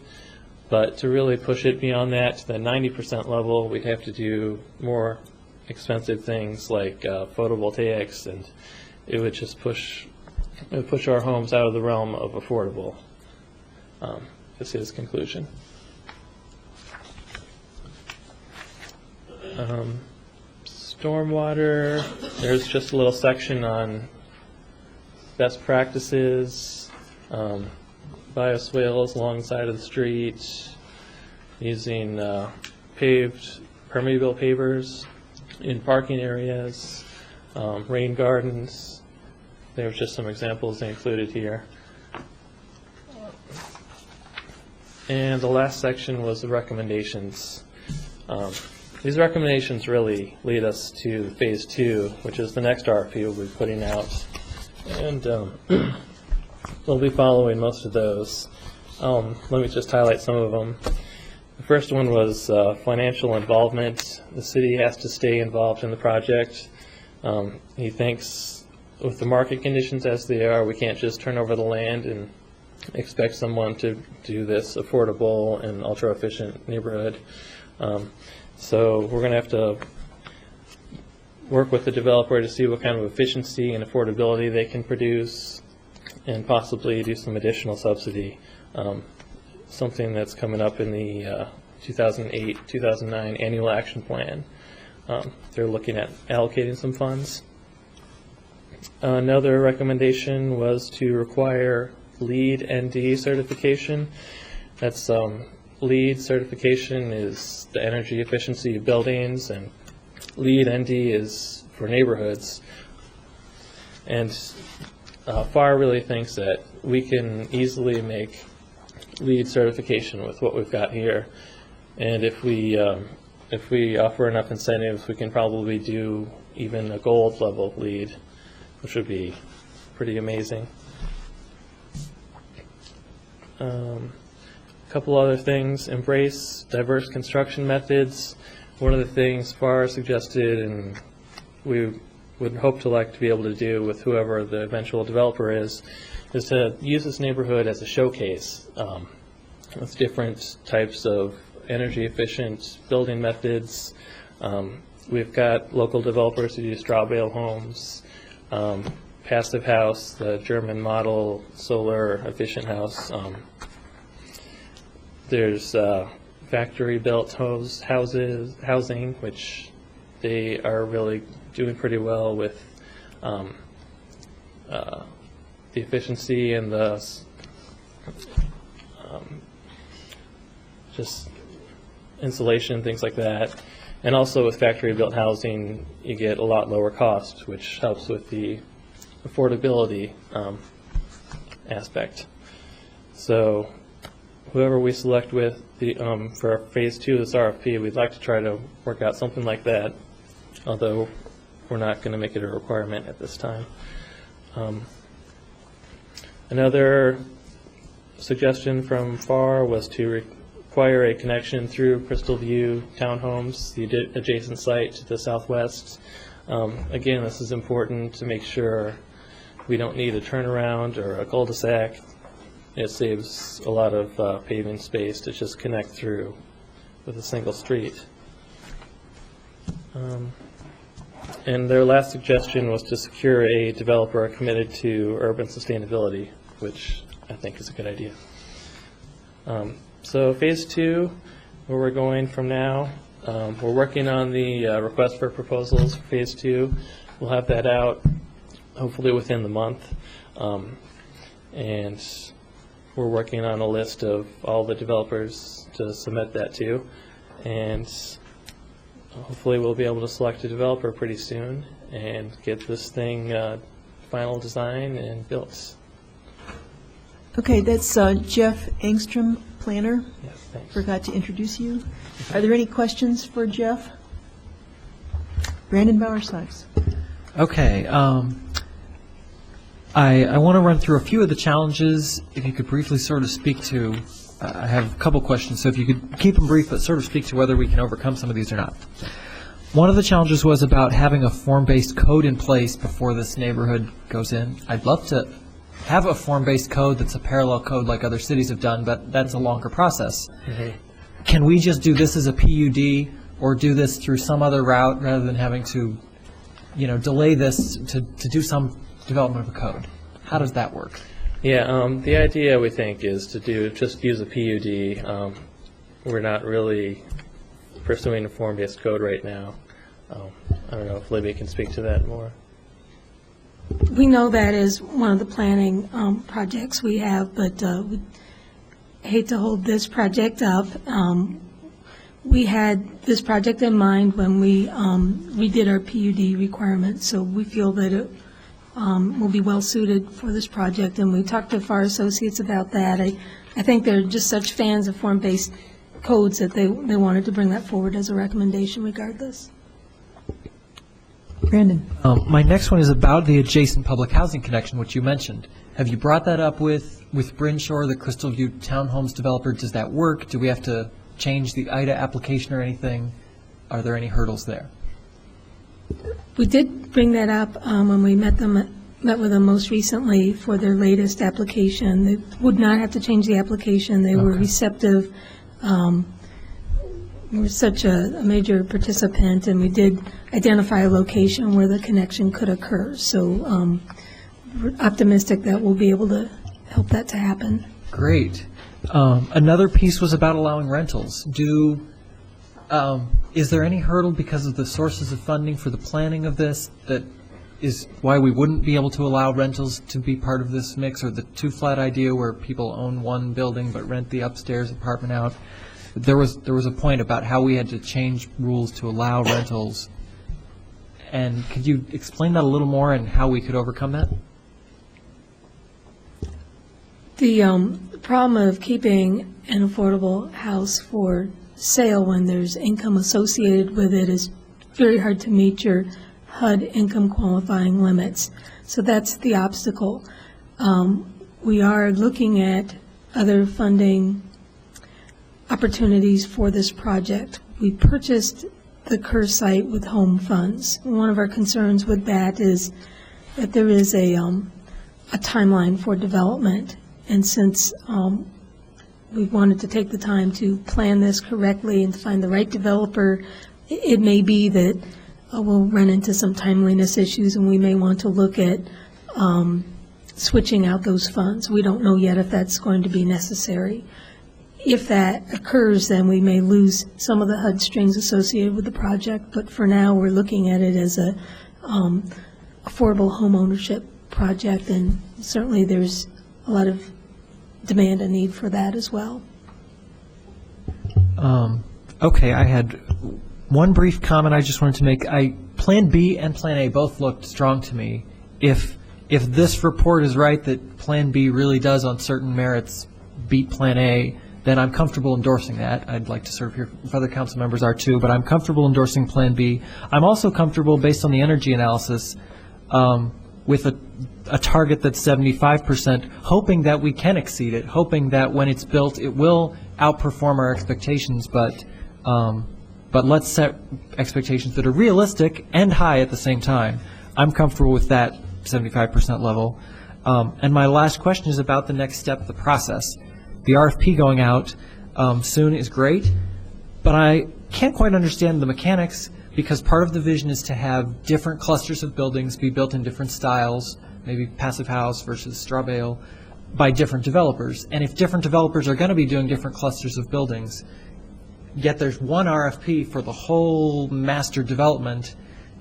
but to really push it beyond that to the 90% level, we'd have to do more expensive things like photovoltaics, and it would just push our homes out of the realm of affordable. Is his conclusion. Stormwater, there's just a little section on best practices, bioswales along the side of the street, using paved permeable pavers in parking areas, rain gardens. There's just some examples they included here. And the last section was the recommendations. These recommendations really lead us to phase 2, which is the next RFP we'll be putting out. And we'll be following most of those. Let me just highlight some of them. The first one was financial involvement. The city has to stay involved in the project. He thinks with the market conditions as they are, we can't just turn over the land and expect someone to do this affordable and ultra-efficient neighborhood. So we're going to have to work with the developer to see what kind of efficiency and affordability they can produce, and possibly do some additional subsidy, something that's coming up in the 2008-2009 annual action plan. They're looking at allocating some funds. Another recommendation was to require LEED ND certification. That's LEED certification is the energy efficiency of buildings, and LEED ND is for neighborhoods. And FAR really thinks that we can easily make LEED certification with what we've got here, and if we offer enough incentives, we can probably do even a gold level LEED, which would be pretty amazing. A couple other things: embrace diverse construction methods. One of the things FAR suggested, and we would hope to be able to do with whoever the eventual developer is to use this neighborhood as a showcase with different types of energy efficient building methods. We've got local developers who do straw bale homes, passive house, the German model solar efficient house. There's factory built housing, which they are really doing pretty well with the efficiency and the just insulation, things like that. And also with factory built housing, you get a lot lower cost, which helps with the affordability aspect. So whoever we select with the for Phase 2 of this RFP, we'd like to try to work out something like that, although we're not going to make it a requirement at this time. Another suggestion from FAR was to require a connection through Crystal View Townhomes, the adjacent site to the southwest. Again, this is important to make sure we don't need a turnaround or a cul-de-sac. It saves a lot of paving space to just connect through with a single street. And their last suggestion was to secure a developer committed to urban sustainability, which I think is a good idea. So Phase 2, where we're going from now, we're working on the request for proposals for Phase 2. We'll have that out hopefully within the month. And we're working on a list of all the developers to submit that to. And hopefully we'll be able to select a developer pretty soon and get this thing final design and built. Okay, that's Jeff Engstrom, planner. Yes, thanks. Forgot to introduce you. Are there any questions for Jeff? Brandon Bauer-Sykes. Okay. I want to run through a few of the challenges, if you could briefly sort of speak to. I have a couple questions, so if you could keep them brief, but sort of speak to whether we can overcome some of these or not. One of the challenges was about having a form-based code in place before this neighborhood goes in. I'd love to have a form-based code that's a parallel code like other cities have done, but that's a longer process. Mm-hmm. Can we just do this as a PUD or do this through some other route rather than having to, delay this to do some development of a code? How does that work? Yeah, the idea we think is to just use a PUD. We're not really pursuing a form-based code right now. I don't know if Libby can speak to that more. We know that is one of the planning projects we have, but we hate to hold this project up. We had this project in mind when we did our PUD requirements, so we feel that it will be well suited for this project, and we talked to FAR Associates about that. I think they're just such fans of form-based codes that they wanted to bring that forward as a recommendation regardless. Brandon. My next one is about the adjacent public housing connection, which you mentioned. Have you brought that up with Brinshore, the Crystal View Townhomes developer? Does that work? Do we have to change the IDA application or anything? Are there any hurdles there? We did bring that up when we met with them most recently for their latest application. They would not have to change the application. They were receptive. We're such a major participant, and we did identify a location where the connection could occur. So we're optimistic that we'll be able to help that to happen. Great. Another piece was about allowing rentals. Is there any hurdle because of the sources of funding for the planning of this that is why we wouldn't be able to allow rentals to be part of this mix, or the two-flat idea where people own one building but rent the upstairs apartment out? There was a point about how we had to change rules to allow rentals, and could you explain that a little more and how we could overcome that? The problem of keeping an affordable house for sale when there's income associated with it is very hard to meet your HUD income qualifying limits. So that's the obstacle. We are looking at other funding opportunities for this project. We purchased the Kerr site with home funds. One of our concerns with that is that there is a timeline for development, and since we wanted to take the time to plan this correctly and to find the right developer, it may be that we'll run into some timeliness issues, and we may want to look at switching out those funds. We don't know yet if that's going to be necessary. If that occurs, then we may lose some of the HUD strings associated with the project, but for now we're looking at it as a affordable home ownership project, and certainly there's a lot of demand and need for that as well. Okay, I had one brief comment I just wanted to make. Plan B and Plan A both looked strong to me. If this report is right that Plan B really does on certain merits beat Plan A, then I'm comfortable endorsing that. I'd like to serve here if other council members are too, but I'm comfortable endorsing Plan B. I'm also comfortable, based on the energy analysis, with a target that's 75%, hoping that we can exceed it, hoping that when it's built, it will outperform our expectations, but let's set expectations that are realistic and high at the same time. I'm comfortable with that 75% level. And my last question is about the next step of the process. The RFP going out soon is great, but I can't quite understand the mechanics, because part of the vision is to have different clusters of buildings be built in different styles, maybe Passive House versus Straw Bale, by different developers. And if different developers are going to be doing different clusters of buildings, yet there's one RFP for the whole master development,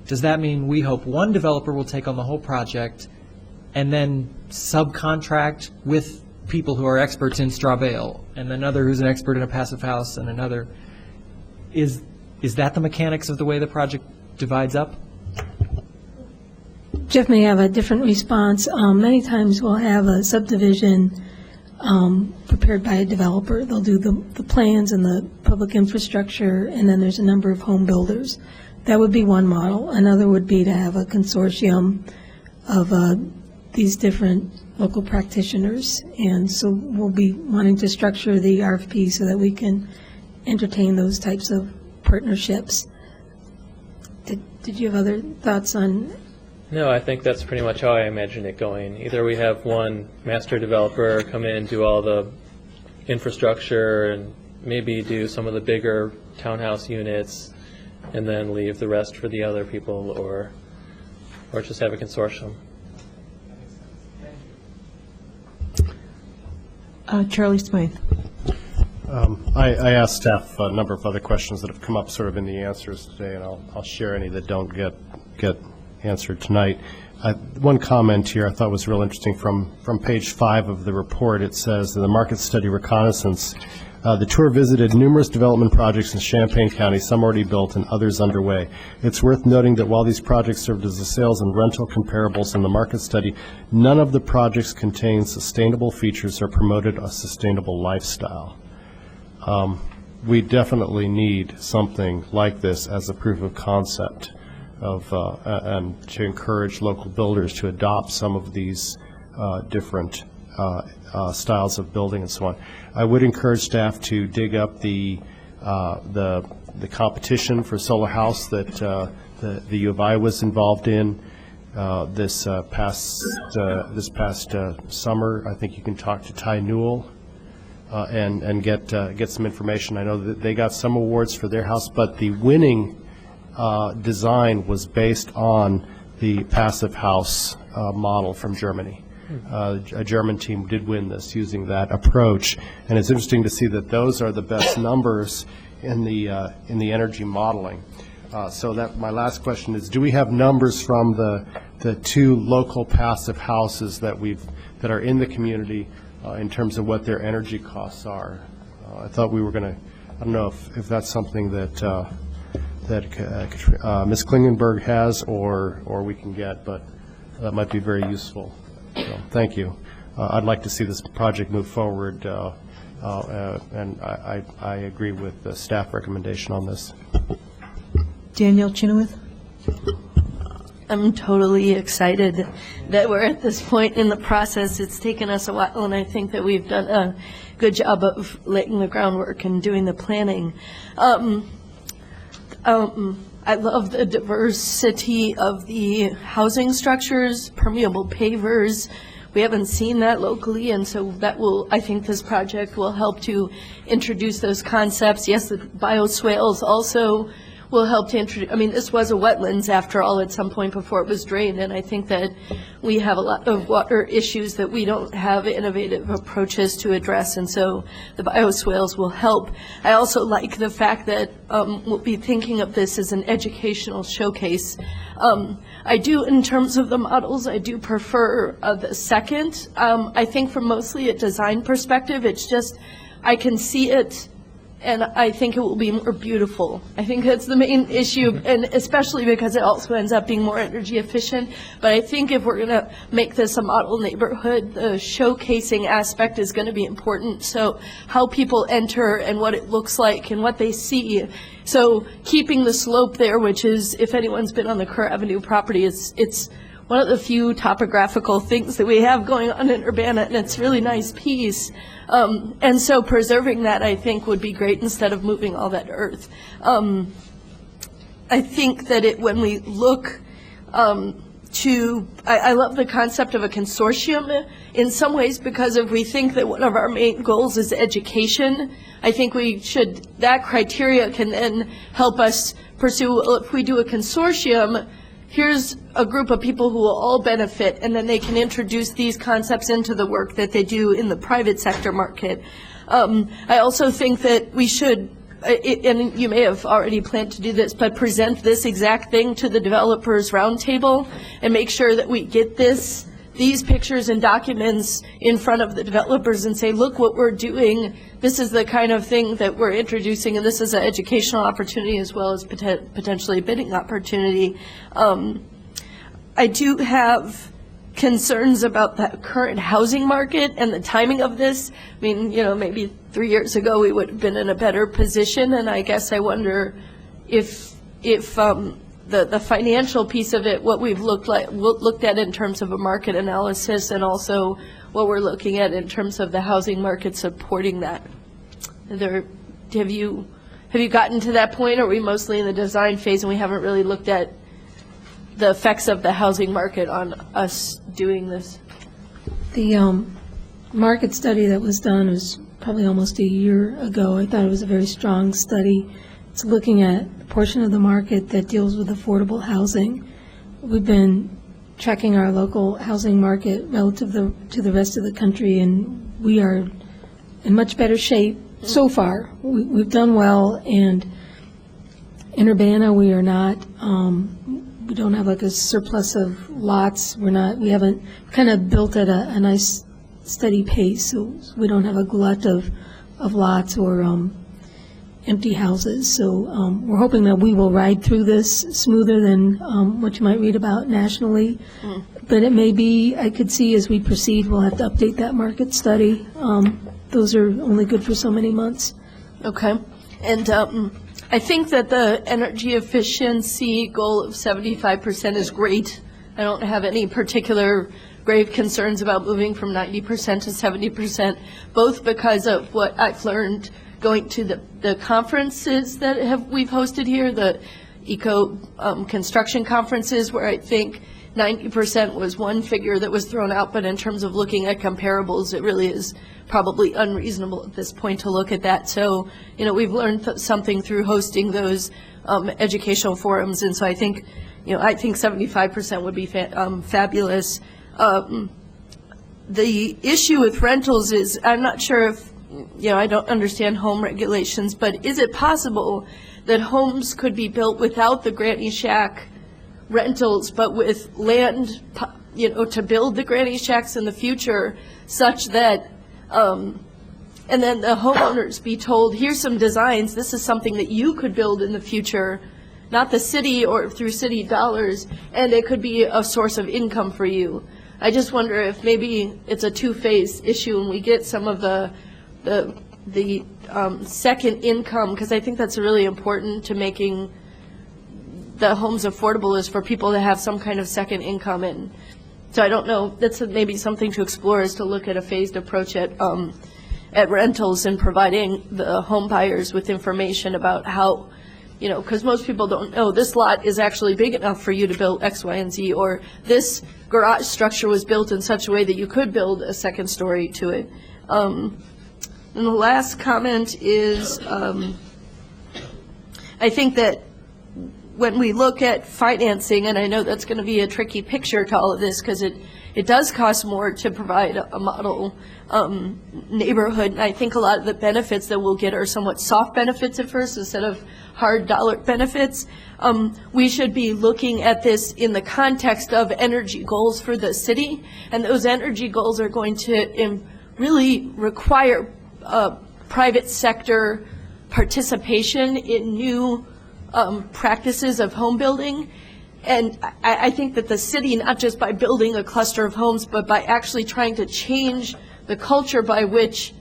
does that mean we hope one developer will take on the whole project and then subcontract with people who are experts in Straw Bale, and another who's an expert in a Passive House, and another? Is that the mechanics of the way the project divides up? Jeff may have a different response. Many times we'll have a subdivision prepared by a developer. They'll do the plans and the public infrastructure, and then there's a number of home builders. That would be one model. Another would be to have a consortium of these different local practitioners. And so we'll be wanting to structure the RFP so that we can entertain those types of partnerships. Did you have other thoughts on? No, I think that's pretty much how I imagine it going. Either we have one master developer come in, do all the infrastructure, and maybe do some of the bigger townhouse units, and then leave the rest for the other people, or just have a consortium. Charlie Smythe. I asked staff a number of other questions that have come up sort of in the answers today, and I'll share any that don't get answered tonight. One comment here I thought was real interesting from page 5 of the report. It says in the market study reconnaissance, the tour visited numerous development projects in Champaign County, some already built and others underway. It's worth noting that while these projects served as the sales and rental comparables in the market study, none of the projects contained sustainable features or promoted a sustainable lifestyle. We definitely need something like this as a proof of concept and to encourage local builders to adopt some of these different styles of building and so on. I would encourage staff to dig up the competition for Solar House that the U of I was involved in this past summer. I think you can talk to Ty Newell and get some information. I know that they got some awards for their house, but the winning design was based on the Passive House model from Germany. A German team did win this using that approach, and it's interesting to see that those are the best numbers in the energy modeling. So that my last question is: do we have numbers from the two local passive houses that are in the community in terms of what their energy costs are? I thought we were going to. I don't know if that's something that Ms. Klingenberg has or we can get, but that might be very useful. So, thank you. I'd like to see this project move forward, and I agree with the staff recommendation on this. Danielle Chenoweth. I'm totally excited that we're at this point in the process. It's taken us a while, and I think that we've done a good job of laying the groundwork and doing the planning. I love the diversity of the housing structures, permeable pavers. We haven't seen that locally, and so that will, I think this project will help to introduce those concepts. Yes, the bioswales also will help to introduce, I mean, this was a wetlands after all at some point before it was drained, and I think that we have a lot of water issues that we don't have innovative approaches to address, and so the bioswales will help. I also like the fact that we'll be thinking of this as an educational showcase. I do, in terms of the models, I do prefer the second. I think from mostly a design perspective, it's just, I can see it and I think it will be more beautiful. I think that's the main issue, and especially because it also ends up being more energy efficient. But I think if we're going to make this a model neighborhood, the showcasing aspect is going to be important. So how people enter and what it looks like and what they see. So keeping the slope there, which is, if anyone's been on the Kerr Avenue property, it's one of the few topographical things that we have going on in Urbana, and it's a really nice piece. And so preserving that, I think, would be great instead of moving all that earth. I think that when we look I love the concept of a consortium in some ways, because if we think that one of our main goals is education, I think that criteria can then help us pursue, well, if we do a consortium, here's a group of people who will all benefit, and then they can introduce these concepts into the work that they do in the private sector market. I also think that we should, and you may have already planned to do this, but present this exact thing to the developers roundtable and make sure that we get these pictures and documents in front of the developers and say, look what we're doing. This is the kind of thing that we're introducing, and this is an educational opportunity as well as potentially a bidding opportunity. I do have concerns about the current housing market and the timing of this. I mean, maybe 3 years ago we would have been in a better position, and I guess I wonder if the financial piece of it, what we've looked at in terms of a market analysis, and also what we're looking at in terms of the housing market supporting that. Have you gotten to that point, or are we mostly in the design phase and we haven't really looked at the effects of the housing market on us doing this? The market study that was done was probably almost a year ago. I thought it was a very strong study. It's looking at the portion of the market that deals with affordable housing. We've been tracking our local housing market relative to the rest of the country, and we are in much better shape so far. We've done well, and in Urbana we are not. We don't have like a surplus of lots. We haven't kind of built at a nice steady pace, so we don't have a glut of lots or empty houses. So we're hoping that we will ride through this smoother than what you might read about nationally. But it may be, I could see as we proceed, we'll have to update that market study. Those are only good for so many months. Okay. And I think that the energy efficiency goal of 75% is great. I don't have any particular grave concerns about moving from 90% to 70%, both because of what I've learned going to the conferences that we've hosted here, the eco construction conferences, where I think 90% was one figure that was thrown out, but in terms of looking at comparables, it really is probably unreasonable at this point to look at that. So, we've learned something through hosting those educational forums, and so I think 75% would be fabulous. The issue with rentals is, I'm not sure if, I don't understand home regulations, but is it possible that homes could be built without the Granny Shack rentals, but with land, to build the Granny Shacks in the future, such that, and then the homeowners be told, here's some designs, this is something that you could build in the future, not the city or through city dollars, and it could be a source of income for you. I just wonder if maybe it's a two-phase issue and we get some of the second income, because I think that's really important to making the homes affordable, is for people to have some kind of second income. And so I don't know, that's maybe something to explore, is to look at a phased approach at rentals and providing the home buyers with information about how, because most people don't know this lot is actually big enough for you to build X, Y, and Z, or this garage structure was built in such a way that you could build a second story to it. And the last comment is, I think that when we look at financing, and I know that's going to be a tricky picture to all of this, because it does cost more to provide a model neighborhood, and I think a lot of the benefits that we'll get are somewhat soft benefits at first instead of hard dollar benefits. We should be looking at this in the context of energy goals for the city, and those energy goals are going to really require private sector participation in new practices of home building. And I think that the city, not just by building a cluster of homes, but by actually trying to change the culture by which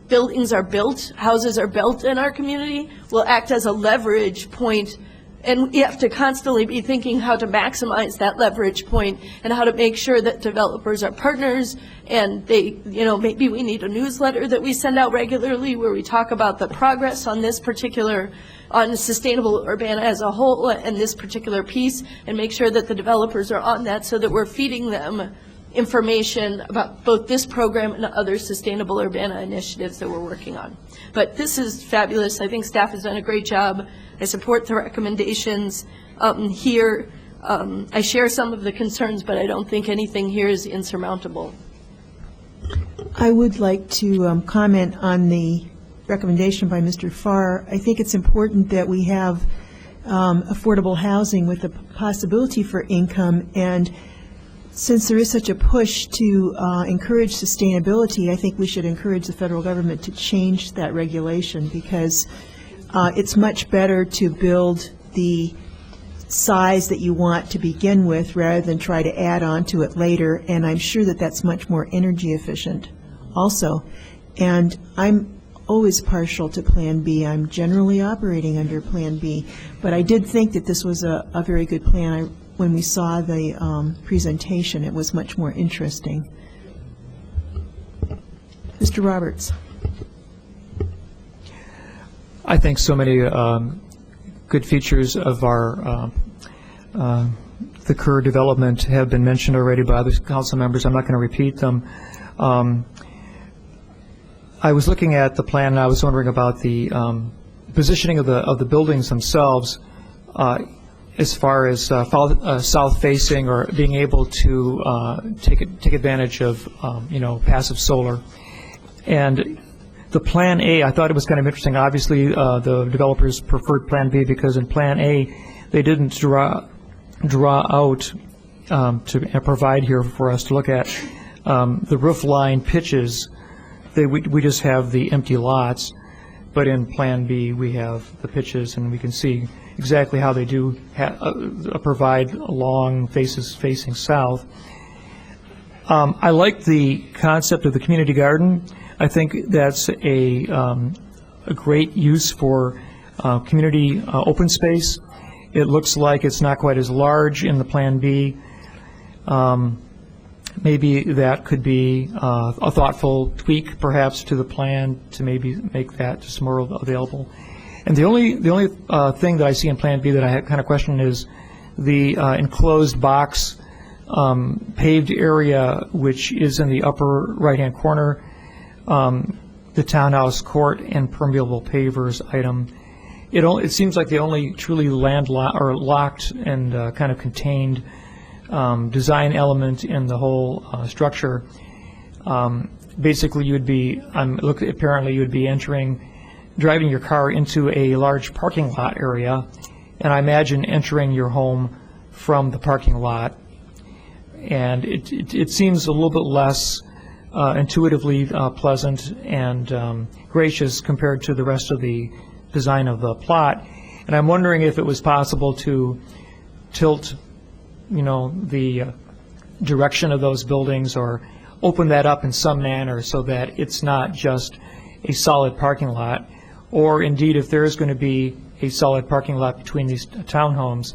buildings are built, houses are built in our community, will act as a leverage point. And we have to constantly be thinking how to maximize that leverage point and how to make sure that developers are partners. And they, maybe we need a newsletter that we send out regularly where we talk about the progress on this particular, on sustainable Urbana as a whole and this particular piece, and make sure that the developers are on that so that we're feeding them information about both this program and other sustainable Urbana initiatives that we're working on. But this is fabulous. I think staff has done a great job. I support the recommendations here. I share some of the concerns, but I don't think anything here is insurmountable. I would like to comment on the recommendation by Mr. Farr. I think it's important that we have affordable housing with the possibility for income, and since there is such a push to encourage sustainability, I think we should encourage the federal government to change that regulation, because it's much better to build the size that you want to begin with rather than try to add on to it later, and I'm sure that that's much more energy efficient also. And I'm always partial to Plan B. I'm generally operating under Plan B, but I did think that this was a very good plan. When we saw the presentation, it was much more interesting. Mr. Roberts. I think so many good features of our the Kerr development have been mentioned already by other council members. I'm not going to repeat them. I was looking at the plan, and I was wondering about the positioning of the buildings themselves, as far as south facing, or being able to take advantage of passive solar. And the Plan A, I thought it was kind of interesting. Obviously, the developers preferred Plan B because in Plan A they didn't draw out to provide here for us to look at the roof line pitches. We just have the empty lots, but in Plan B we have the pitches, and we can see exactly how they do provide long faces facing south. I like the concept of the community garden. I think that's a great use for community open space. It looks like it's not quite as large in the Plan B. Maybe that could be a thoughtful tweak, perhaps, to the plan to maybe make that just more available. And the only thing that I see in Plan B that I kind of question is the enclosed box paved area, which is in the upper right-hand corner, the townhouse court and permeable pavers item. It seems like the only truly locked and kind of contained design element in the whole structure. Basically, you would be apparently you would be driving your car into a large parking lot area, and I imagine entering your home from the parking lot. And it seems a little bit less intuitively pleasant and gracious compared to the rest of the design of the plot. And I'm wondering if it was possible to tilt, the direction of those buildings, or open that up in some manner so that it's not just a solid parking lot, or indeed, if there is going to be a solid parking lot between these townhomes,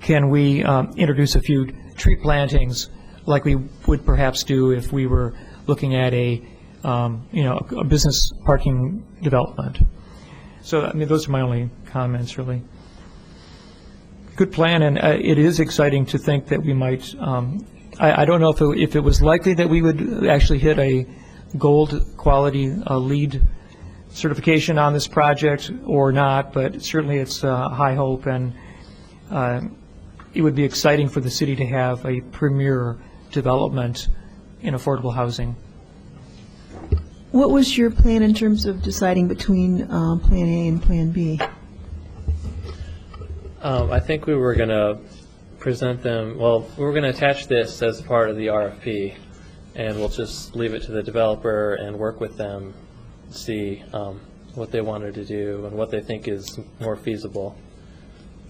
can we introduce a few tree plantings like we would perhaps do if we were looking at a business parking development. So, those are my only comments, really. Good plan, and it is exciting to think that we might, I don't know if it was likely that we would actually hit a gold quality LEED certification on this project or not, but certainly it's high hope, and it would be exciting for the city to have a premier development in affordable housing. What was your plan in terms of deciding between Plan A and Plan B? I think we were going to present them, we were going to attach this as part of the RFP, and we'll just leave it to the developer and work with them, see what they wanted to do and what they think is more feasible,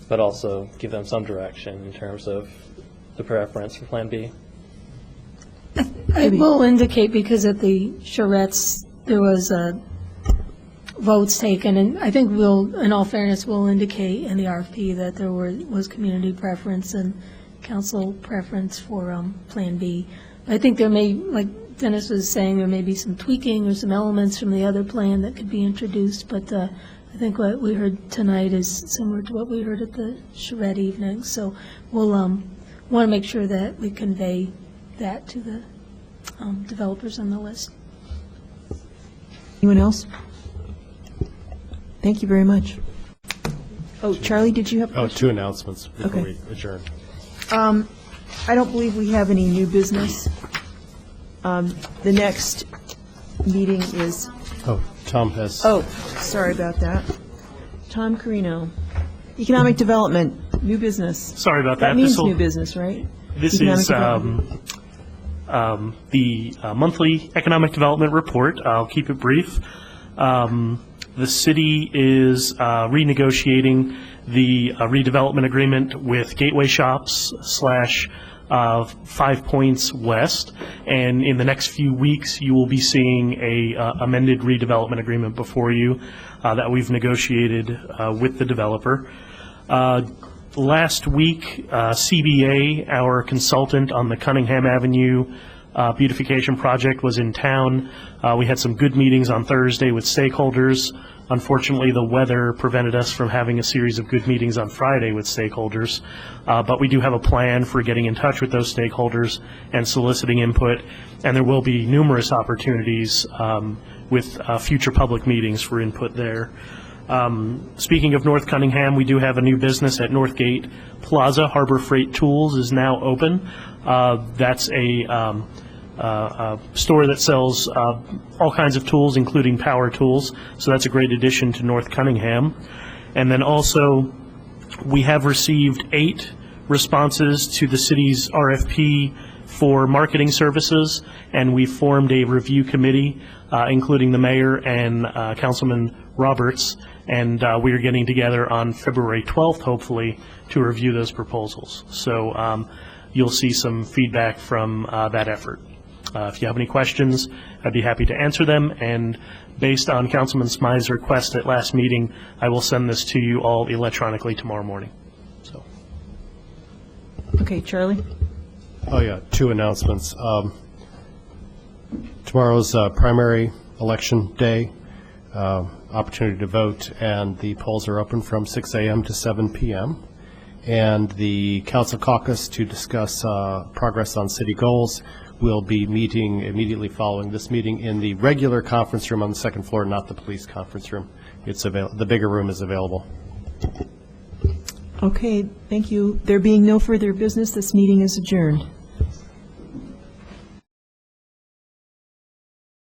but also give them some direction in terms of the preference for Plan B. I will indicate, because at the charrettes, there was votes taken, and I think we'll, in all fairness, we'll indicate in the RFP that there was community preference and council preference for Plan B. I think there may, like Dennis was saying, there may be some tweaking or some elements from the other plan that could be introduced, but I think what we heard tonight is similar to what we heard at the charrette evening. So we'll want to make sure that we convey that to the developers on the list. Anyone else? Thank you very much. Oh, Charlie, did you have a question? 2 announcements before Okay. we adjourn. I don't believe we have any new business. The next meeting is, Tom has. sorry about that. Tom Carino, Economic Development, new business. Sorry about that. That means This'll- new business, right? This Economic is Development. the monthly economic development report. I'll keep it brief. The city is renegotiating the redevelopment agreement with Gateway Shops / 5 Points West, and in the next few weeks, you will be seeing a amended redevelopment agreement before you that we've negotiated with the developer. Last week, CBA, our consultant on the Cunningham Avenue beautification project, was in town. We had some good meetings on Thursday with stakeholders. Unfortunately, the weather prevented us from having a series of good meetings on Friday with stakeholders, but we do have a plan for getting in touch with those stakeholders and soliciting input, and there will be numerous opportunities with future public meetings for input there. Speaking of North Cunningham, we do have a new business at Northgate Plaza. Harbor Freight Tools is now open. That's a store that sells all kinds of tools, including power tools. So that's a great addition to North Cunningham. And then also, we have received 8 responses to the city's RFP for marketing services, and we formed a review committee, including the mayor and Councilman Roberts, and we are getting together on February 12th, hopefully, to review those proposals. So you'll see some feedback from that effort. If you have any questions, I'd be happy to answer them, and based on Councilman Smythe's request at last meeting, I will send this to you all electronically tomorrow morning. So. Okay, Charlie? 2 announcements. Tomorrow's primary election day, opportunity to vote, and the polls are open from 6 a.m. to 7 p.m. And the council caucus to discuss progress on city goals will be meeting immediately following this meeting in the regular conference room on the 2nd floor, not the police conference room. The bigger room is available. Okay, thank you. There being no further business, this meeting is adjourned.